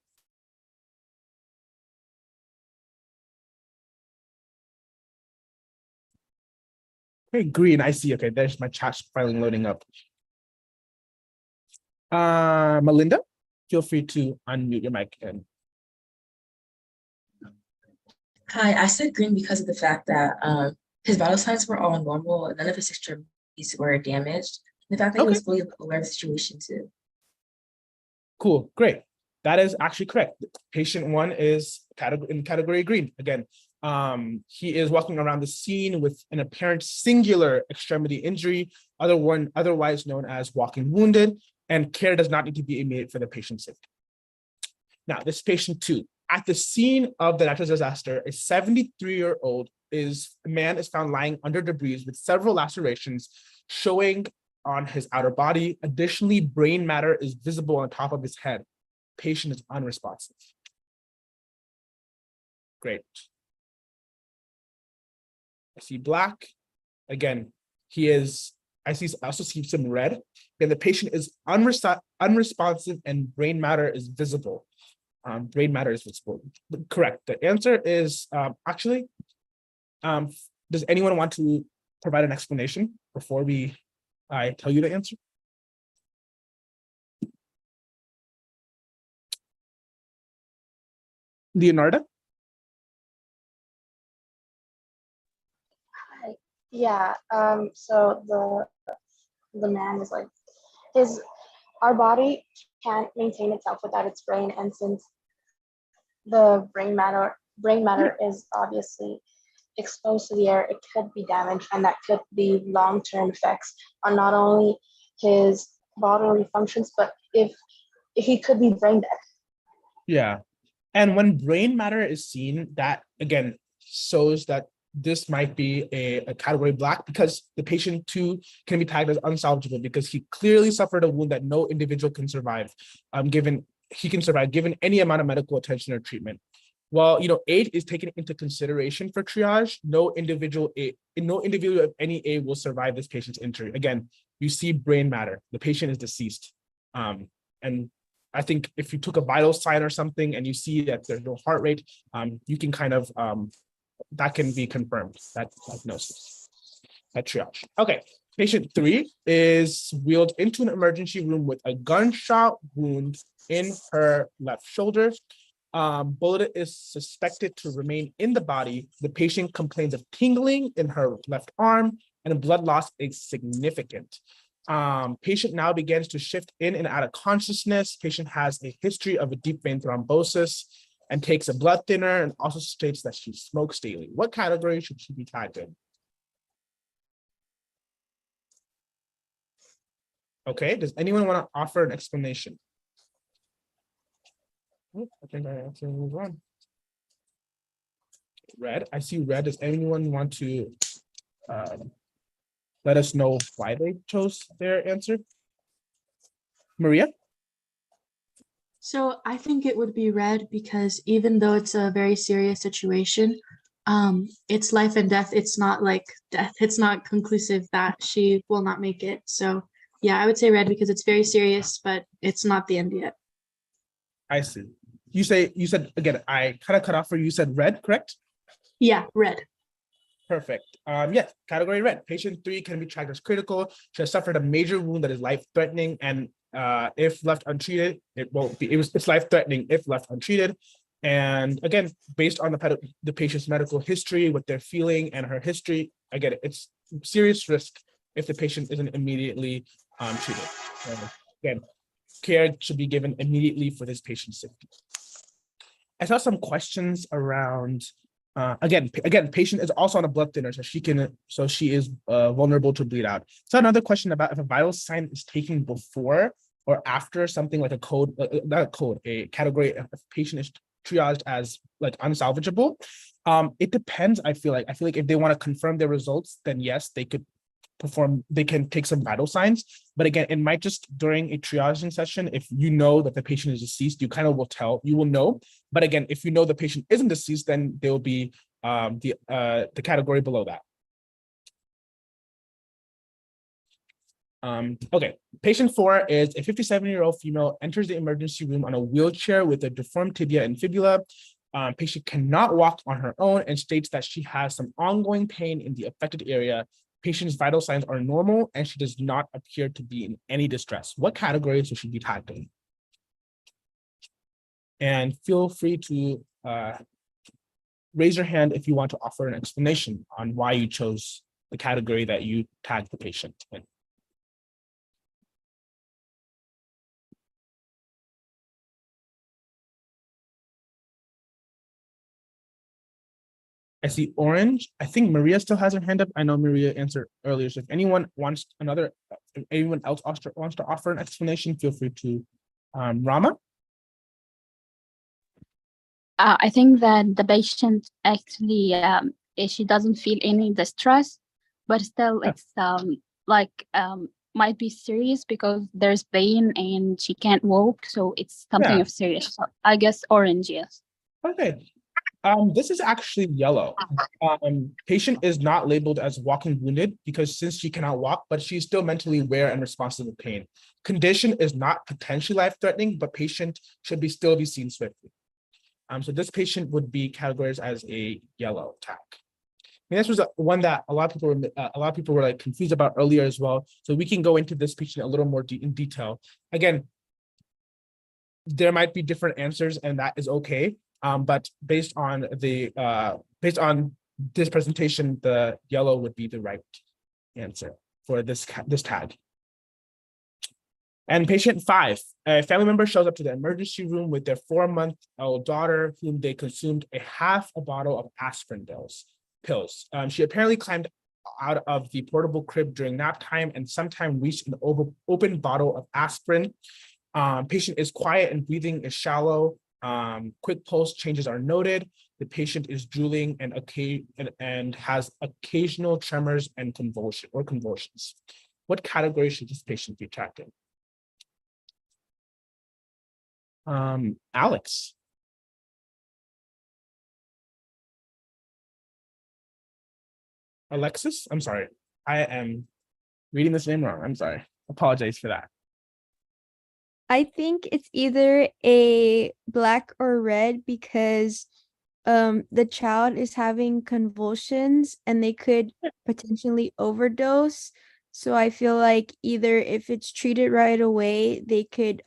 F: Okay, green, I see. Okay, there's my chat finally loading up. Melinda, feel free to unmute your mic. And
G: Hi, I said green because of the fact that his vital signs were all normal and none of his extremities were damaged. The fact that he was fully aware of the situation too.
F: Cool, great. That is actually correct. Patient 1 is in category green. Again, he is walking around the scene with an apparent singular extremity injury, otherwise known as walking wounded, and care does not need to be immediate for the patient's safety. Now, this patient 2, at the scene of the natural disaster, a 73-year-old man is found lying under debris with several lacerations showing on his outer body. Additionally, brain matter is visible on top of his head. Patient is unresponsive. Great. I see black. Again, I also see some red. And the patient is unresponsive and brain matter is visible. Brain matter is visible. Correct. The answer is does anyone want to provide an explanation before I tell you the answer? Leonardo?
H: Yeah, so the man is like, our body can't maintain itself without its brain, and since the brain matter is obviously exposed to the air, it could be damaged, and that could be long-term effects on not only his bodily functions, but if he could be brain dead.
F: Yeah. And when brain matter is seen, that again shows that this might be a category black, because the patient 2 can be tagged as unsalvageable because he clearly suffered a wound that no individual can survive, given any amount of medical attention or treatment. While 8 is taken into consideration for triage, no individual of any age will survive this patient's injury. Again, you see brain matter. The patient is deceased. And I think if you took a vital sign or something and you see that there's no heart rate, you can kind of, that can be confirmed, that diagnosis, that triage. Okay, patient 3 is wheeled into an emergency room with a gunshot wound in her left shoulder. Bullet is suspected to remain in the body. The patient complains of tingling in her left arm and blood loss is significant. Patient now begins to shift in and out of consciousness. Patient has a history of a deep vein thrombosis and takes a blood thinner, and also states that she smokes daily. What category should she be tagged in? Okay, does anyone want to offer an explanation? I think I have to move on. Red, I see red. Does anyone want to let us know why they chose their answer? Maria?
E: So I think it would be red because even though it's a very serious situation, it's life and death. It's not like death. It's not conclusive that she will not make it. So
I: Yeah, I would say red because it's very serious, but it's not the end yet.
F: I see. You said again, I kind of cut off for you. You said red, correct?
I: Yeah, red.
F: Perfect. Yes, category red. Patient 3 can be tracked as critical. She has suffered a major wound that is life-threatening, and if left untreated, it's life-threatening if left untreated. And again, based on the patient's medical history, what they're feeling, and her history, again, it's serious risk if the patient isn't immediately treated. So, again, care should be given immediately for this patient's safety. I saw some questions around. Again, patient is also on a blood thinner, so she is vulnerable to bleed out. So another question about if a vital sign is taken before or after something like a code, not a code, a category if patient is triaged as like unsalvageable. It depends. I feel like if they want to confirm their results, then yes, they can take some vital signs. But again, it might just during a triaging session, if you know that the patient is deceased, you will know. But again, if you know the patient isn't deceased, then there will be the category below that. Okay, patient 4 is a 57-year-old female, enters the emergency room on a wheelchair with a deformed tibia and fibula. Patient cannot walk on her own and states that she has some ongoing pain in the affected area. Patient's vital signs are normal and she does not appear to be in any distress. What categories should she be tagged in? And feel free to raise your hand if you want to offer an explanation on why you chose the category that you tagged the patient in. I see orange. I think Maria still has her hand up. I know Maria answered earlier. So if anyone else wants to offer an explanation, feel free to. Rama?
J: I think that the patient actually, she doesn't feel any distress, but still it's might be serious because there's pain and she can't walk. So it's something of serious. So I guess orange, yes.
F: Okay. This is actually yellow. Patient is not labeled as walking wounded because since she cannot walk, but she's still mentally aware and responsive to pain. Condition is not potentially life-threatening, but patient should still be seen swiftly. So this patient would be categorized as a yellow tag. And this was one that a lot of people were like confused about earlier as well. So we can go into this patient a little more in detail. Again, there might be different answers, and that is okay. But based on this presentation, the yellow would be the right answer for this tag. And patient 5, a family member shows up to the emergency room with their 4-month-old daughter, whom they consumed half a bottle of aspirin pills. She apparently climbed out of the portable crib during nap time and sometime reached an open bottle of aspirin. Patient is quiet and breathing is shallow. Quick pulse changes are noted. The patient is drooling and has occasional tremors and convulsions. What category should this patient be tracked in? Alex. Alexis? I'm sorry. I am reading this name wrong. I'm sorry. Apologize for that.
K: I think it's either a black or red because the child is having convulsions and they could potentially overdose. So I feel like either if it's treated right away, they could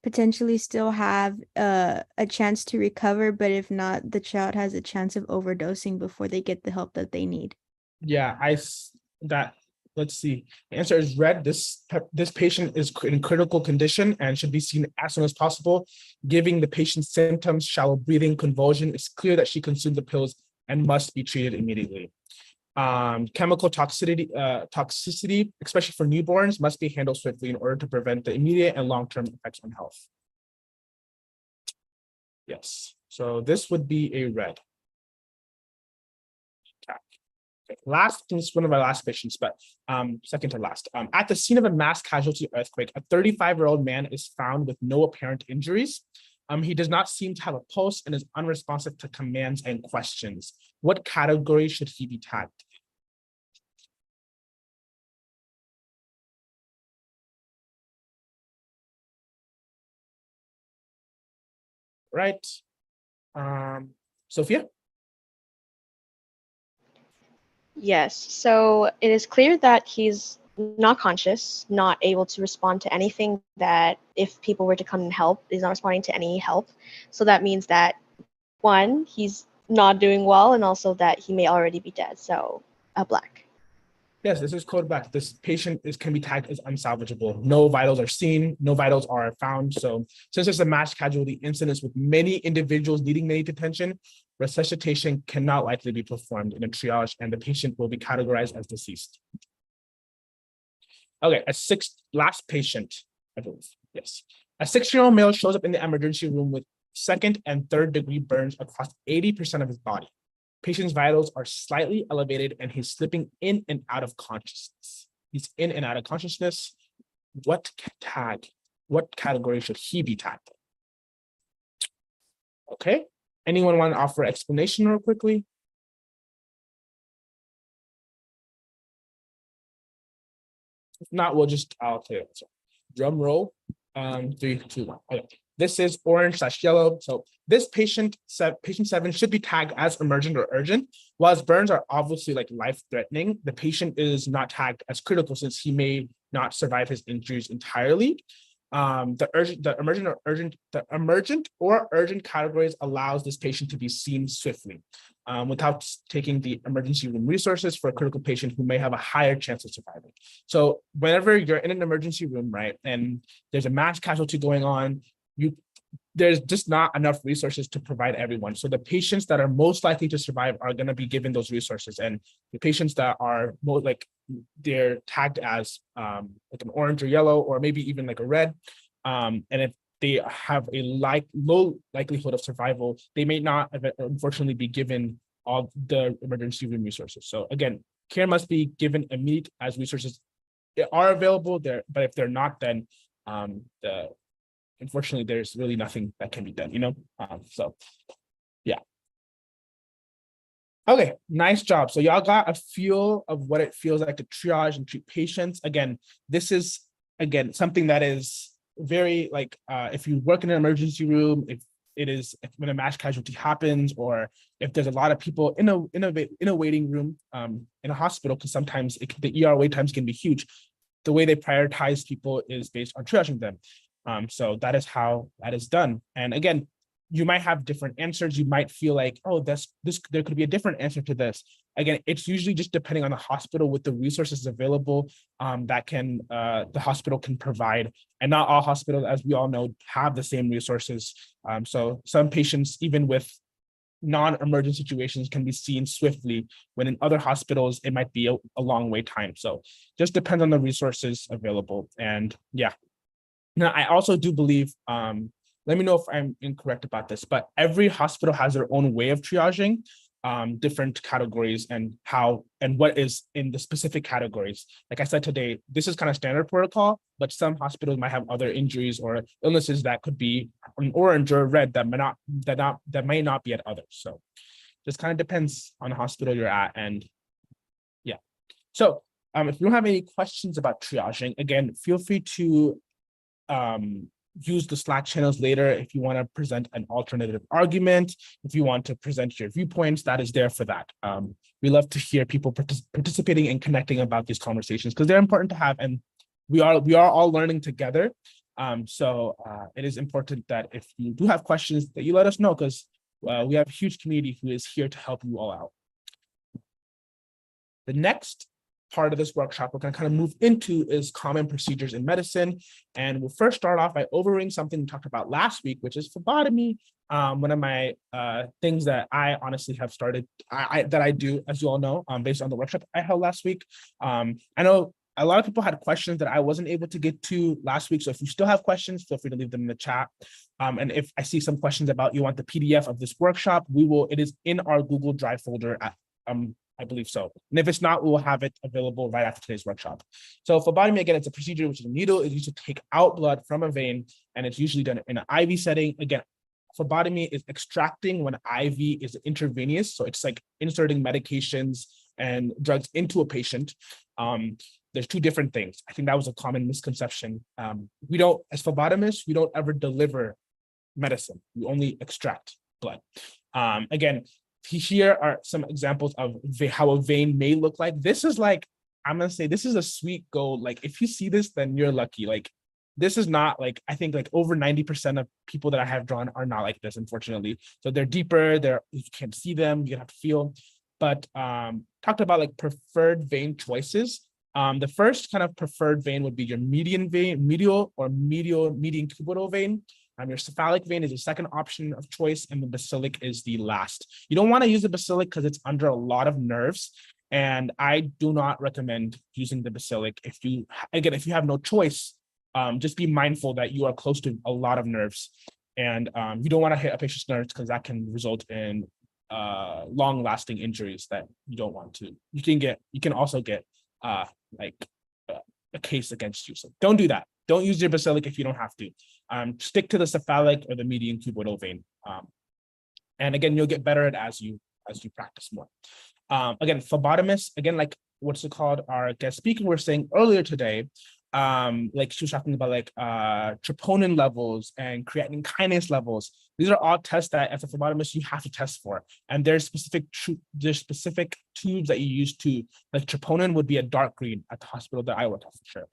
K: potentially still have a chance to recover, but if not, the child has a chance of overdosing before they get the help that they need.
F: Yeah, let's see. The answer is red. This patient is in critical condition and should be seen as soon as possible. Giving the patient symptoms, shallow breathing, convulsion, it's clear that she consumed the pills and must be treated immediately. Chemical toxicity, especially for newborns, must be handled swiftly in order to prevent the immediate and long-term effects on health. Yes, so this would be a red. Okay. Last, this is one of our last patients, but second to last. At the scene of a mass casualty earthquake, a 35-year-old man is found with no apparent injuries. He does not seem to have a pulse and is unresponsive to commands and questions. What category should he be tagged? right. Sophia?
L: Yes, so it is clear that he's not conscious, not able to respond to anything that if people were to come and help, he's not responding to any help. So that means that one, he's not doing well, and also that he may already be dead. So black.
F: Yes, this is code black. This patient can be tagged as unsalvageable. No vitals are seen, no vitals are found. So since there's a mass casualty incidence with many individuals needing immediate attention, resuscitation cannot likely be performed in a triage and the patient will be categorized as deceased. Okay, last patient, I believe, yes. A 6-year-old male shows up in the emergency room with 2nd and 3rd degree burns across 80% of his body. Patient's vitals are slightly elevated and he's slipping in and out of consciousness. He's in and out of consciousness. What category should he be tagged? Okay, anyone want to offer explanation real quickly? If not, I'll tell you. So, drum roll. 3, 2, 1. Okay. This is orange/yellow. So this patient 7 should be tagged as emergent or urgent. While his burns are obviously like life-threatening, the patient is not tagged as critical since he may not survive his injuries entirely. The emergent or urgent categories allows this patient to be seen swiftly without taking the emergency room resources for a critical patient who may have a higher chance of surviving. So whenever you're in an emergency room, right, and there's a mass casualty going on, there's just not enough resources to provide everyone. So the patients that are most likely to survive are going to be given those resources, and the patients that are more like they're tagged as like an orange or yellow or maybe even like a red, and if they have a low likelihood of survival, they may not unfortunately be given all the emergency room resources. So again, care must be given immediate as resources are available there, but if they're not, then unfortunately, there's really nothing that can be done, so yeah. Okay, nice job. So y'all got a feel of what it feels like to triage and treat patients. Again, this is, something that is very like, if you work in an emergency room, if when a mass casualty happens, or if there's a lot of people in a waiting room in a hospital, because sometimes the ER wait times can be huge. The way they prioritize people is based on triaging them. So that is how that is done. And again, you might have different answers. You might feel like, oh, there could be a different answer to this. Again, it's usually just depending on the hospital with the resources available that the hospital can provide. And not all hospitals, as we all know, have the same resources. So some patients, even with non-emergent situations, can be seen swiftly, when in other hospitals, it might be a long wait time. So just depends on the resources available. And yeah. Now, I also do believe, let me know if I'm incorrect about this, but every hospital has their own way of triaging different categories and what is in the specific categories. Like I said today, this is kind of standard protocol, but some hospitals might have other injuries or illnesses that could be an orange or red that may not be at others. So just kind of depends on the hospital you're at. And yeah. So if you don't have any questions about triaging, again, feel free to use the Slack channels later if you want to present an alternative argument, if you want to present your viewpoints, that is there for that. We love to hear people participating and connecting about these conversations because they're important to have, and we are all learning together. So it is important that if you do have questions that you let us know, because we have a huge community who is here to help you all out. The next part of this workshop we're going to kind of move into is common procedures in medicine. And we'll first start off by overviewing something we talked about last week, which is phlebotomy. One of my things that I honestly have started, that I do, as you all know, based on the workshop I held last week. I know a lot of people had questions that I wasn't able to get to last week. So if you still have questions, feel free to leave them in the chat. And if I see some questions about you want the PDF of this workshop, it is in our Google Drive folder at, I believe so. And if it's not, we will have it available right after today's workshop. So phlebotomy, again, it's a procedure which is a needle is used to take out blood from a vein, and it's usually done in an IV setting. Again, phlebotomy is extracting when IV is intravenous. So it's like inserting medications and drugs into a patient. There's two different things. I think that was a common misconception. As phlebotomists, we don't ever deliver medicine. We only extract blood. Again, here are some examples of how a vein may look like. This is like, I'm gonna say this is a sweet gold. Like if you see this, then you're lucky. Like this is not like, I think like over 90% of people that I have drawn are not like this, unfortunately. So they're deeper, you can't see them, you have to feel. But talked about like preferred vein choices. The first kind of preferred vein would be your median vein, median cubital vein. Your cephalic vein is the second option of choice, and the basilic is the last. You don't want to use the basilic because it's under a lot of nerves, and I do not recommend using the basilic. If you have no choice, just be mindful that you are close to a lot of nerves, and you don't want to hit a patient's nerves because that can result in long-lasting injuries that you don't want to. You can also get a case against you. So don't do that. Don't use your basilic if you don't have to. Stick to the cephalic or the median cubital vein. And again, you'll get better at it as you practice more. Again, phlebotomists, again, like what's it called? Our guest speaker was saying earlier today, like she was talking about like troponin levels and creatinine kinase levels. These are all tests that as a phlebotomist you have to test for, and there's specific tubes that you use to, like troponin would be a dark green at the hospital that I work at for sure.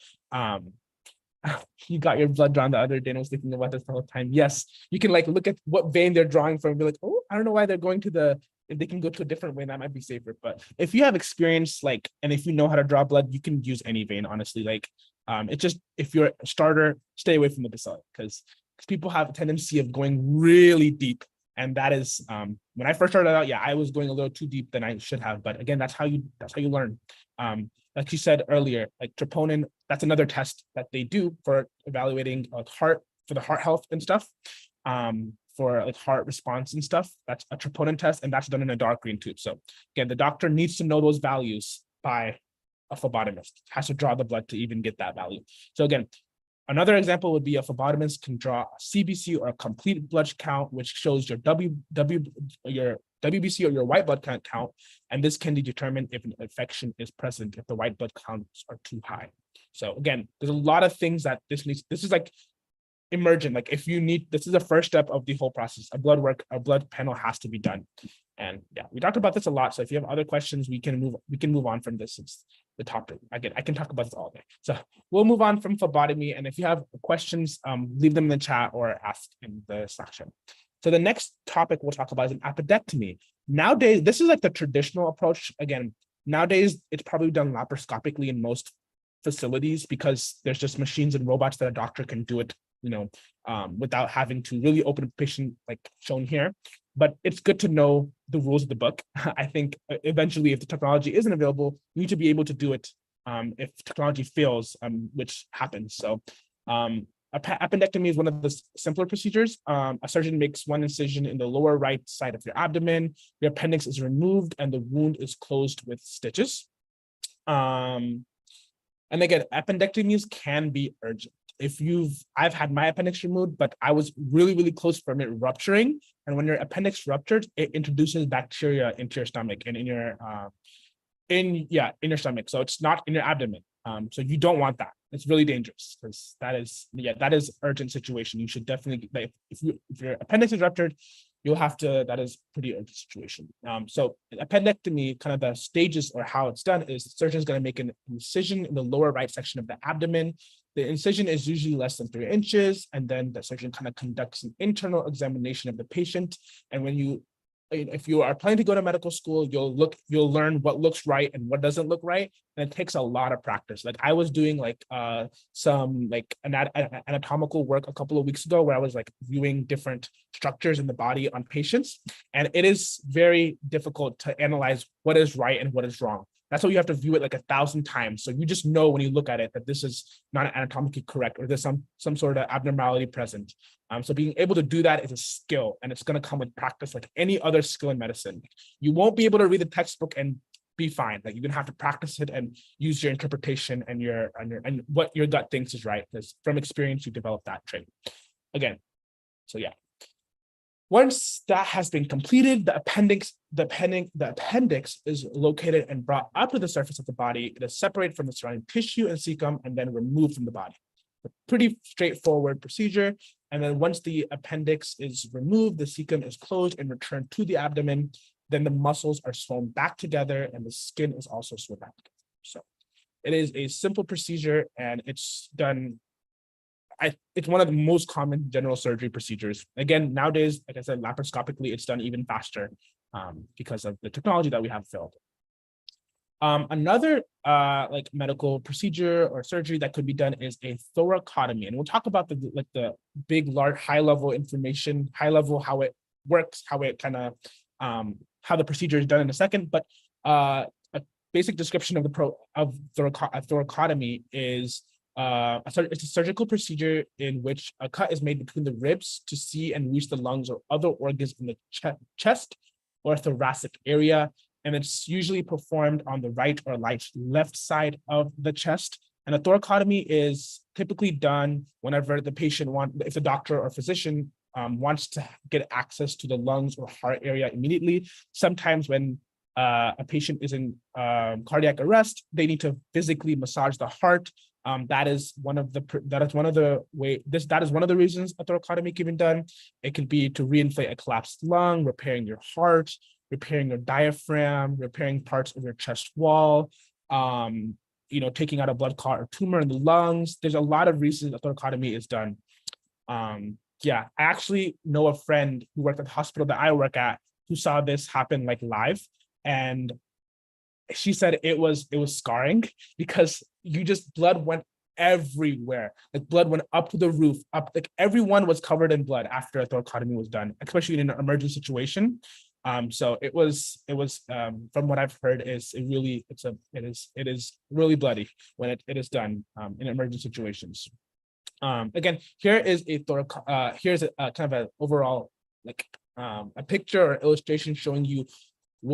F: You got your blood drawn the other day and I was thinking about this the whole time. Yes, you can like look at what vein they're drawing from and be like, oh, I don't know why they're going to if they can go to a different vein, that might be safer. But if you have experience, like, and if you know how to draw blood, you can use any vein, honestly. Like, it's just, if you're a starter, stay away from the basilic because people have a tendency of going really deep. And that is, when I first started out, yeah, I was going a little too deep than I should have. But again, that's how you learn. Like you said earlier, like troponin, that's another test that they do for evaluating for the heart health and stuff. For like heart response and stuff, that's a troponin test, and that's done in a dark green tube. So again, the doctor needs to know those values by a phlebotomist, has to draw the blood to even get that value. So again, another example would be a phlebotomist can draw a CBC or a complete blood count, which shows your WBC or your white blood count, and this can determine if an infection is present if the white blood counts are too high. So again, there's a lot of things that this is like emergent. Like if you need, this is the first step of the whole process. A blood panel has to be done. And yeah, we talked about this a lot. So if you have other questions, we can move on from this. It's the topic. Again, I can talk about this all day. So we'll move on from phlebotomy. And if you have questions, leave them in the chat or ask in the Slack channel. So the next topic we'll talk about is an appendectomy. Nowadays, this is like the traditional approach. Again, nowadays, it's probably done laparoscopically in most facilities because there's just machines and robots that a doctor can do it, without having to really open a patient like shown here. But it's good to know the rules of the book. I think eventually, if the technology isn't available, you need to be able to do it if technology fails, which happens. So appendectomy is one of the simpler procedures. A surgeon makes one incision in the lower right side of your abdomen. Your appendix is removed and the wound is closed with stitches. And again, appendectomies can be urgent. I've had my appendix removed, but I was really, really close from it rupturing. And when your appendix ruptured, it introduces bacteria into your stomach and in your stomach. So it's not in your abdomen. So you don't want that. It's really dangerous because that is urgent situation. You should definitely, if your appendix is ruptured, that is pretty urgent situation. So appendectomy, kind of the stages or how it's done is the surgeon is going to make an incision in the lower right section of the abdomen. The incision is usually less than 3 inches, and then the surgeon kind of conducts an internal examination of the patient. And if you are planning to go to medical school, you'll learn what looks right and what doesn't look right. And it takes a lot of practice. Like I was doing some anatomical work a couple of weeks ago where I was like viewing different structures in the body on patients. And it is very difficult to analyze what is right and what is wrong. That's why you have to view it like 1,000 times. So you just know when you look at it that this is not anatomically correct or there's some sort of abnormality present. So being able to do that is a skill, and it's going to come with practice like any other skill in medicine. You won't be able to read the textbook and be fine. Like you're going to have to practice it and use your interpretation and what your gut thinks is right, because from experience you develop that trait. Again, so yeah. Once that has been completed, the appendix is located and brought up to the surface of the body. It is separated from the surrounding tissue and cecum and then removed from the body. a pretty straightforward procedure. And then once the appendix is removed, the cecum is closed and returned to the abdomen, then the muscles are sewn back together and the skin is also sewn back together. So it is a simple procedure and it's done. It's one of the most common general surgery procedures. Again, nowadays, like I said, laparoscopically, it's done even faster because of the technology that we have available. Another like medical procedure or surgery that could be done is a thoracotomy, and we'll talk about the big, large, high level information, high level how it works, how it kind of how the procedure is done in a second. But a basic description of thoracotomy is it's a surgical procedure in which a cut is made between the ribs to see and reach the lungs or other organs in the chest or thoracic area. And it's usually performed on the right or left side of the chest. And a thoracotomy is typically done whenever the patient if the doctor or physician wants to get access to the lungs or heart area immediately. Sometimes when a patient is in cardiac arrest, they need to physically massage the heart. That is one of the reasons a thoracotomy can be done. It can be to reinflate a collapsed lung, repairing your heart, repairing your diaphragm, repairing parts of your chest wall, taking out a blood clot or tumor in the lungs. There's a lot of reasons a thoracotomy is done. I actually know a friend who worked at the hospital that I work at who saw this happen like live, and she said it was scarring because blood went everywhere. Like blood went up to the roof, like everyone was covered in blood after a thoracotomy was done, especially in an emergency situation. So it was from what I've heard it is really bloody when it is done in emergency situations. Again, here is here's a kind of an overall a picture or illustration showing you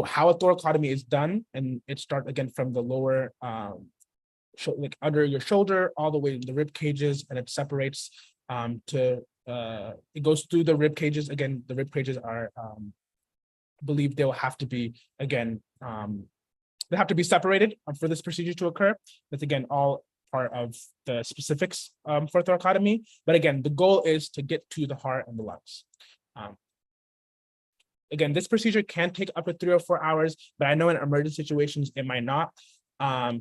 F: how a thoracotomy is done, and it starts again from the lower under your shoulder all the way to the rib cages, and it separates it goes through the rib cages. Again, the rib cages are believe they will have to be they have to be separated for this procedure to occur. That's again all part of the specifics for thoracotomy. But again, the goal is to get to the heart and the lungs. Again, this procedure can take up to 3 or 4 hours, but I know in emergency situations it might not.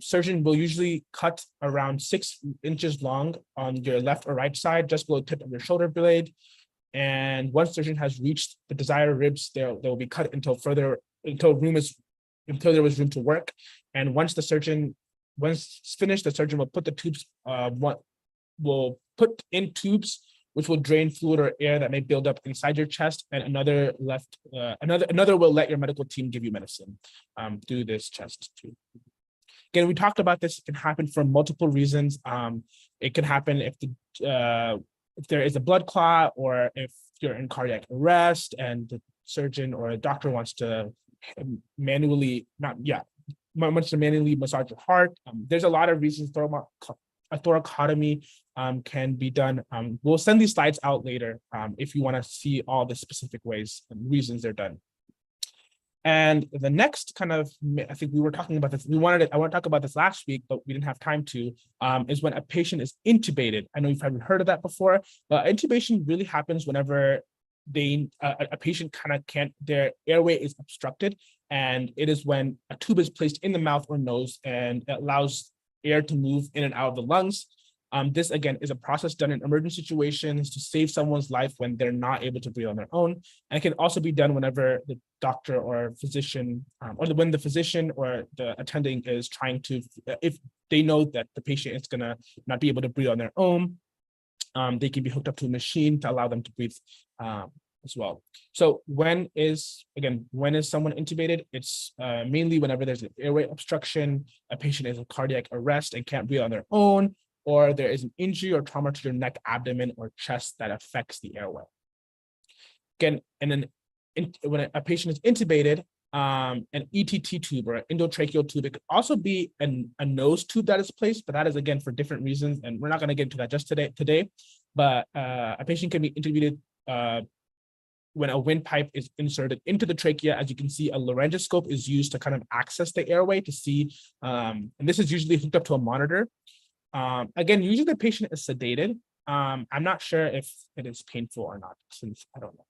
F: Surgeon will usually cut around 6 inches long on your left or right side, just below the tip of your shoulder blade. And once surgeon has reached the desired ribs, they will be cut until there was room to work. And once it's finished, the surgeon will put the tubes will put in tubes which will drain fluid or air that may build up inside your chest, and another will let your medical team give you medicine through this chest tube. Again, we talked about this. It can happen for multiple reasons. It can happen if there is a blood clot, or if you're in cardiac arrest and the surgeon or a doctor wants to manually massage your heart. There's a lot of reasons a thoracotomy can be done. We'll send these slides out later if you want to see all the specific ways and reasons they're done. And the next kind of, I think we were talking about this, I want to talk about this last week, but we didn't have time to, is when a patient is intubated. I know you've probably heard of that before, but intubation really happens whenever a patient their airway is obstructed, and it is when a tube is placed in the mouth or nose and it allows air to move in and out of the lungs. This again is a process done in emergency situations to save someone's life when they're not able to breathe on their own. And it can also be done whenever the doctor or physician, when the physician or the attending is trying to, if they know that the patient is gonna not be able to breathe on their own, they can be hooked up to a machine to allow them to breathe as well. So when is someone intubated? It's mainly whenever there's an airway obstruction, a patient is in cardiac arrest and can't breathe on their own, or there is an injury or trauma to your neck, abdomen, or chest that affects the airway. Again, and then when a patient is intubated, an ETT tube or an endotracheal tube, it could also be a nose tube that is placed, but that is again for different reasons, and we're not going to get into that just today. But a patient can be intubated when a windpipe is inserted into the trachea. As you can see, a laryngoscope is used to kind of access the airway to see, and this is usually hooked up to a monitor. Again, usually the patient is sedated. I'm not sure if it is painful or not, since I don't know.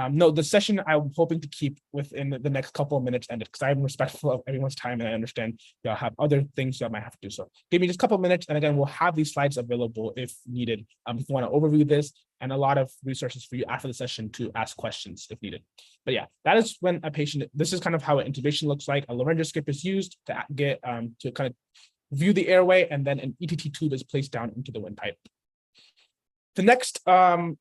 F: No, the session I'm hoping to keep within the next couple of minutes ended because I'm respectful of everyone's time and I understand y'all have other things y'all might have to do. So give me just a couple of minutes, and again, we'll have these slides available if needed. If you want to overview this, and a lot of resources for you after the session to ask questions if needed. But yeah, that is when a patient, this is kind of how an intubation looks like. A laryngoscope is used to get to kind of view the airway, and then an ETT tube is placed down into the windpipe. The next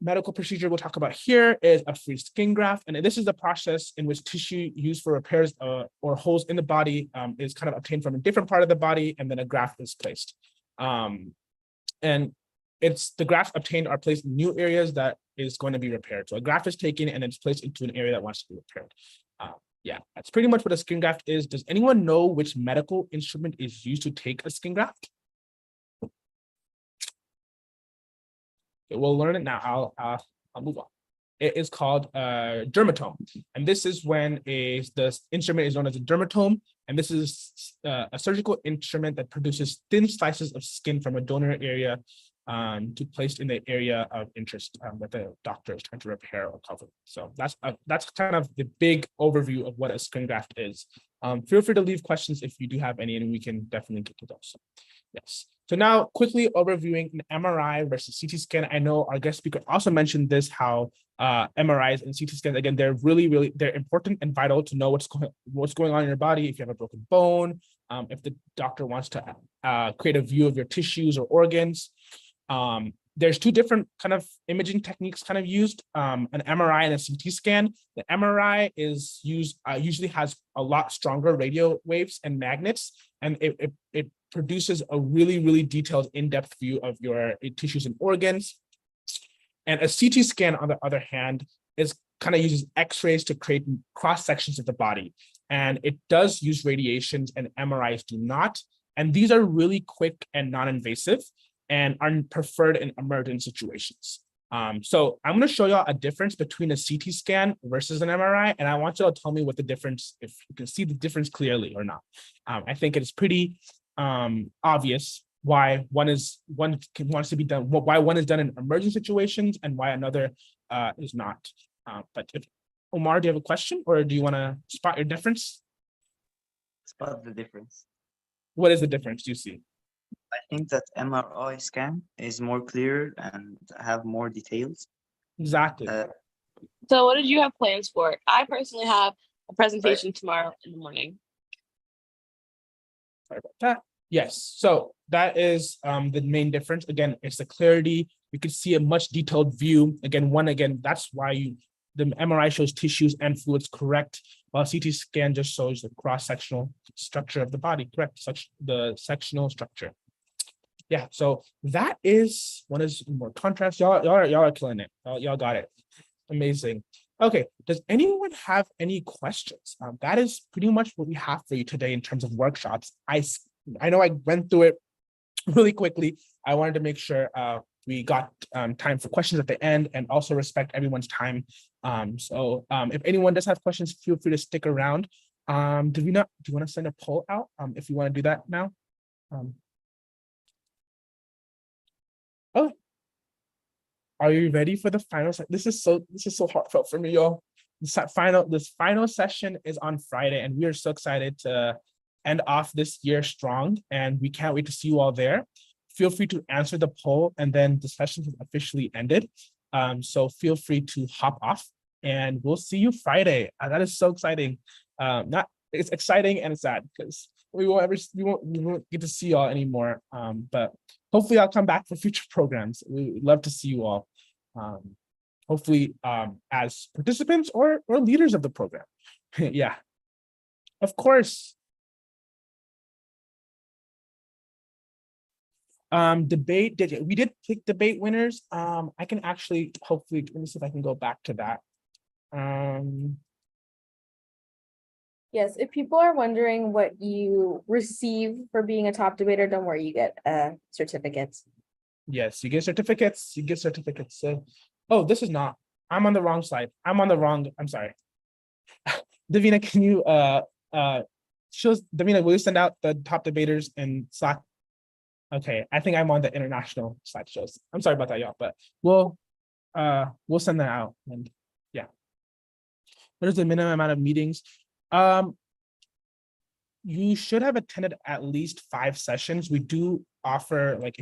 F: medical procedure we'll talk about here is a free skin graft. And this is the process in which tissue used for repairs or holes in the body is kind of obtained from a different part of the body, and then a graft is placed. And it's the grafts obtained are placed in new areas that is going to be repaired. So a graft is taken and it's placed into an area that wants to be repaired. Yeah, that's pretty much what a skin graft is. Does anyone know which medical instrument is used to take a skin graft? We'll learn it now. I'll move on. It is called a dermatome, and this is when the instrument is known as a dermatome, and this is a surgical instrument that produces thin slices of skin from a donor area to placed in the area of interest that the doctor is trying to repair or cover. So that's kind of the big overview of what a skin graft is. Feel free to leave questions if you do have any, and we can definitely get to those. Yes. So now quickly overviewing an MRI versus CT scan. I know our guest speaker also mentioned this, how MRIs and CT scans, again, they're really they're important and vital to know what's going on in your body. If you have a broken bone, if the doctor wants to create a view of your tissues or organs. There's two different kind of imaging techniques kind of used, an MRI and a CT scan. The MRI is used, usually has a lot stronger radio waves and magnets, and it produces a really detailed in-depth view of your tissues and organs. And a CT scan, on the other hand, is kind of uses X-rays to create cross sections of the body. And it does use radiations, and MRIs do not. And these are really quick and non-invasive and are preferred in emergent situations. So I'm going to show y'all a difference between a CT scan versus an MRI, and I want y'all to tell me what the difference, if you can see the difference clearly or not. I think it is pretty obvious why one wants to be done, why one is done in emergent situations and why another is not. But if Omar, do you have a question, or do you want to spot your difference?
M: Spot the difference.
F: What is the difference you see?
M: I think that MRI scan is more clear and have more details.
F: Exactly.
E: So what did you have plans for? I personally have a presentation tomorrow in the morning.
F: Sorry about that. Yes, so that is the main difference. Again, it's the clarity. You can see a much detailed view. Again, that's why the MRI shows tissues and fluids correct, while CT scan just shows the cross-sectional structure of the body, correct, the sectional structure. Yeah, so that is one is more contrast. Y'all are killing it. Y'all got it. Amazing. Okay, does anyone have any questions? That is pretty much what we have for you today in terms of workshops. I know I went through it really quickly. I wanted to make sure we got time for questions at the end and also respect everyone's time. So if anyone does have questions, feel free to stick around. Do you want to send a poll out if you want to do that now? Oh, are you ready for the final? This is so heartfelt for me, y'all. This final session is on Friday, and we are so excited to end off this year strong, and we can't wait to see you all there. Feel free to answer the poll, and then the session has officially ended. So feel free to hop off, and we'll see you Friday. That is so exciting. It's exciting and it's sad because we won't get to see y'all anymore. But hopefully I'll come back for future programs. We would love to see you all. Hopefully as participants or leaders of the program. Yeah, of course. Debate, we did pick debate winners. I can actually hopefully, let me see if I can go back to that.
C: Yes, if people are wondering what you receive for being a top debater, don't worry, you get certificates.
F: Yes, you get certificates. So, oh, this is not. I'm on the wrong slide. I'm sorry. Davina, can you Davina, will you send out the top debaters in Slack? Okay, I think I'm on the international slideshows. I'm sorry about that, y'all, but we'll send that out. And yeah, what is the minimum amount of meetings? You should have attended at least 5 sessions. We do offer like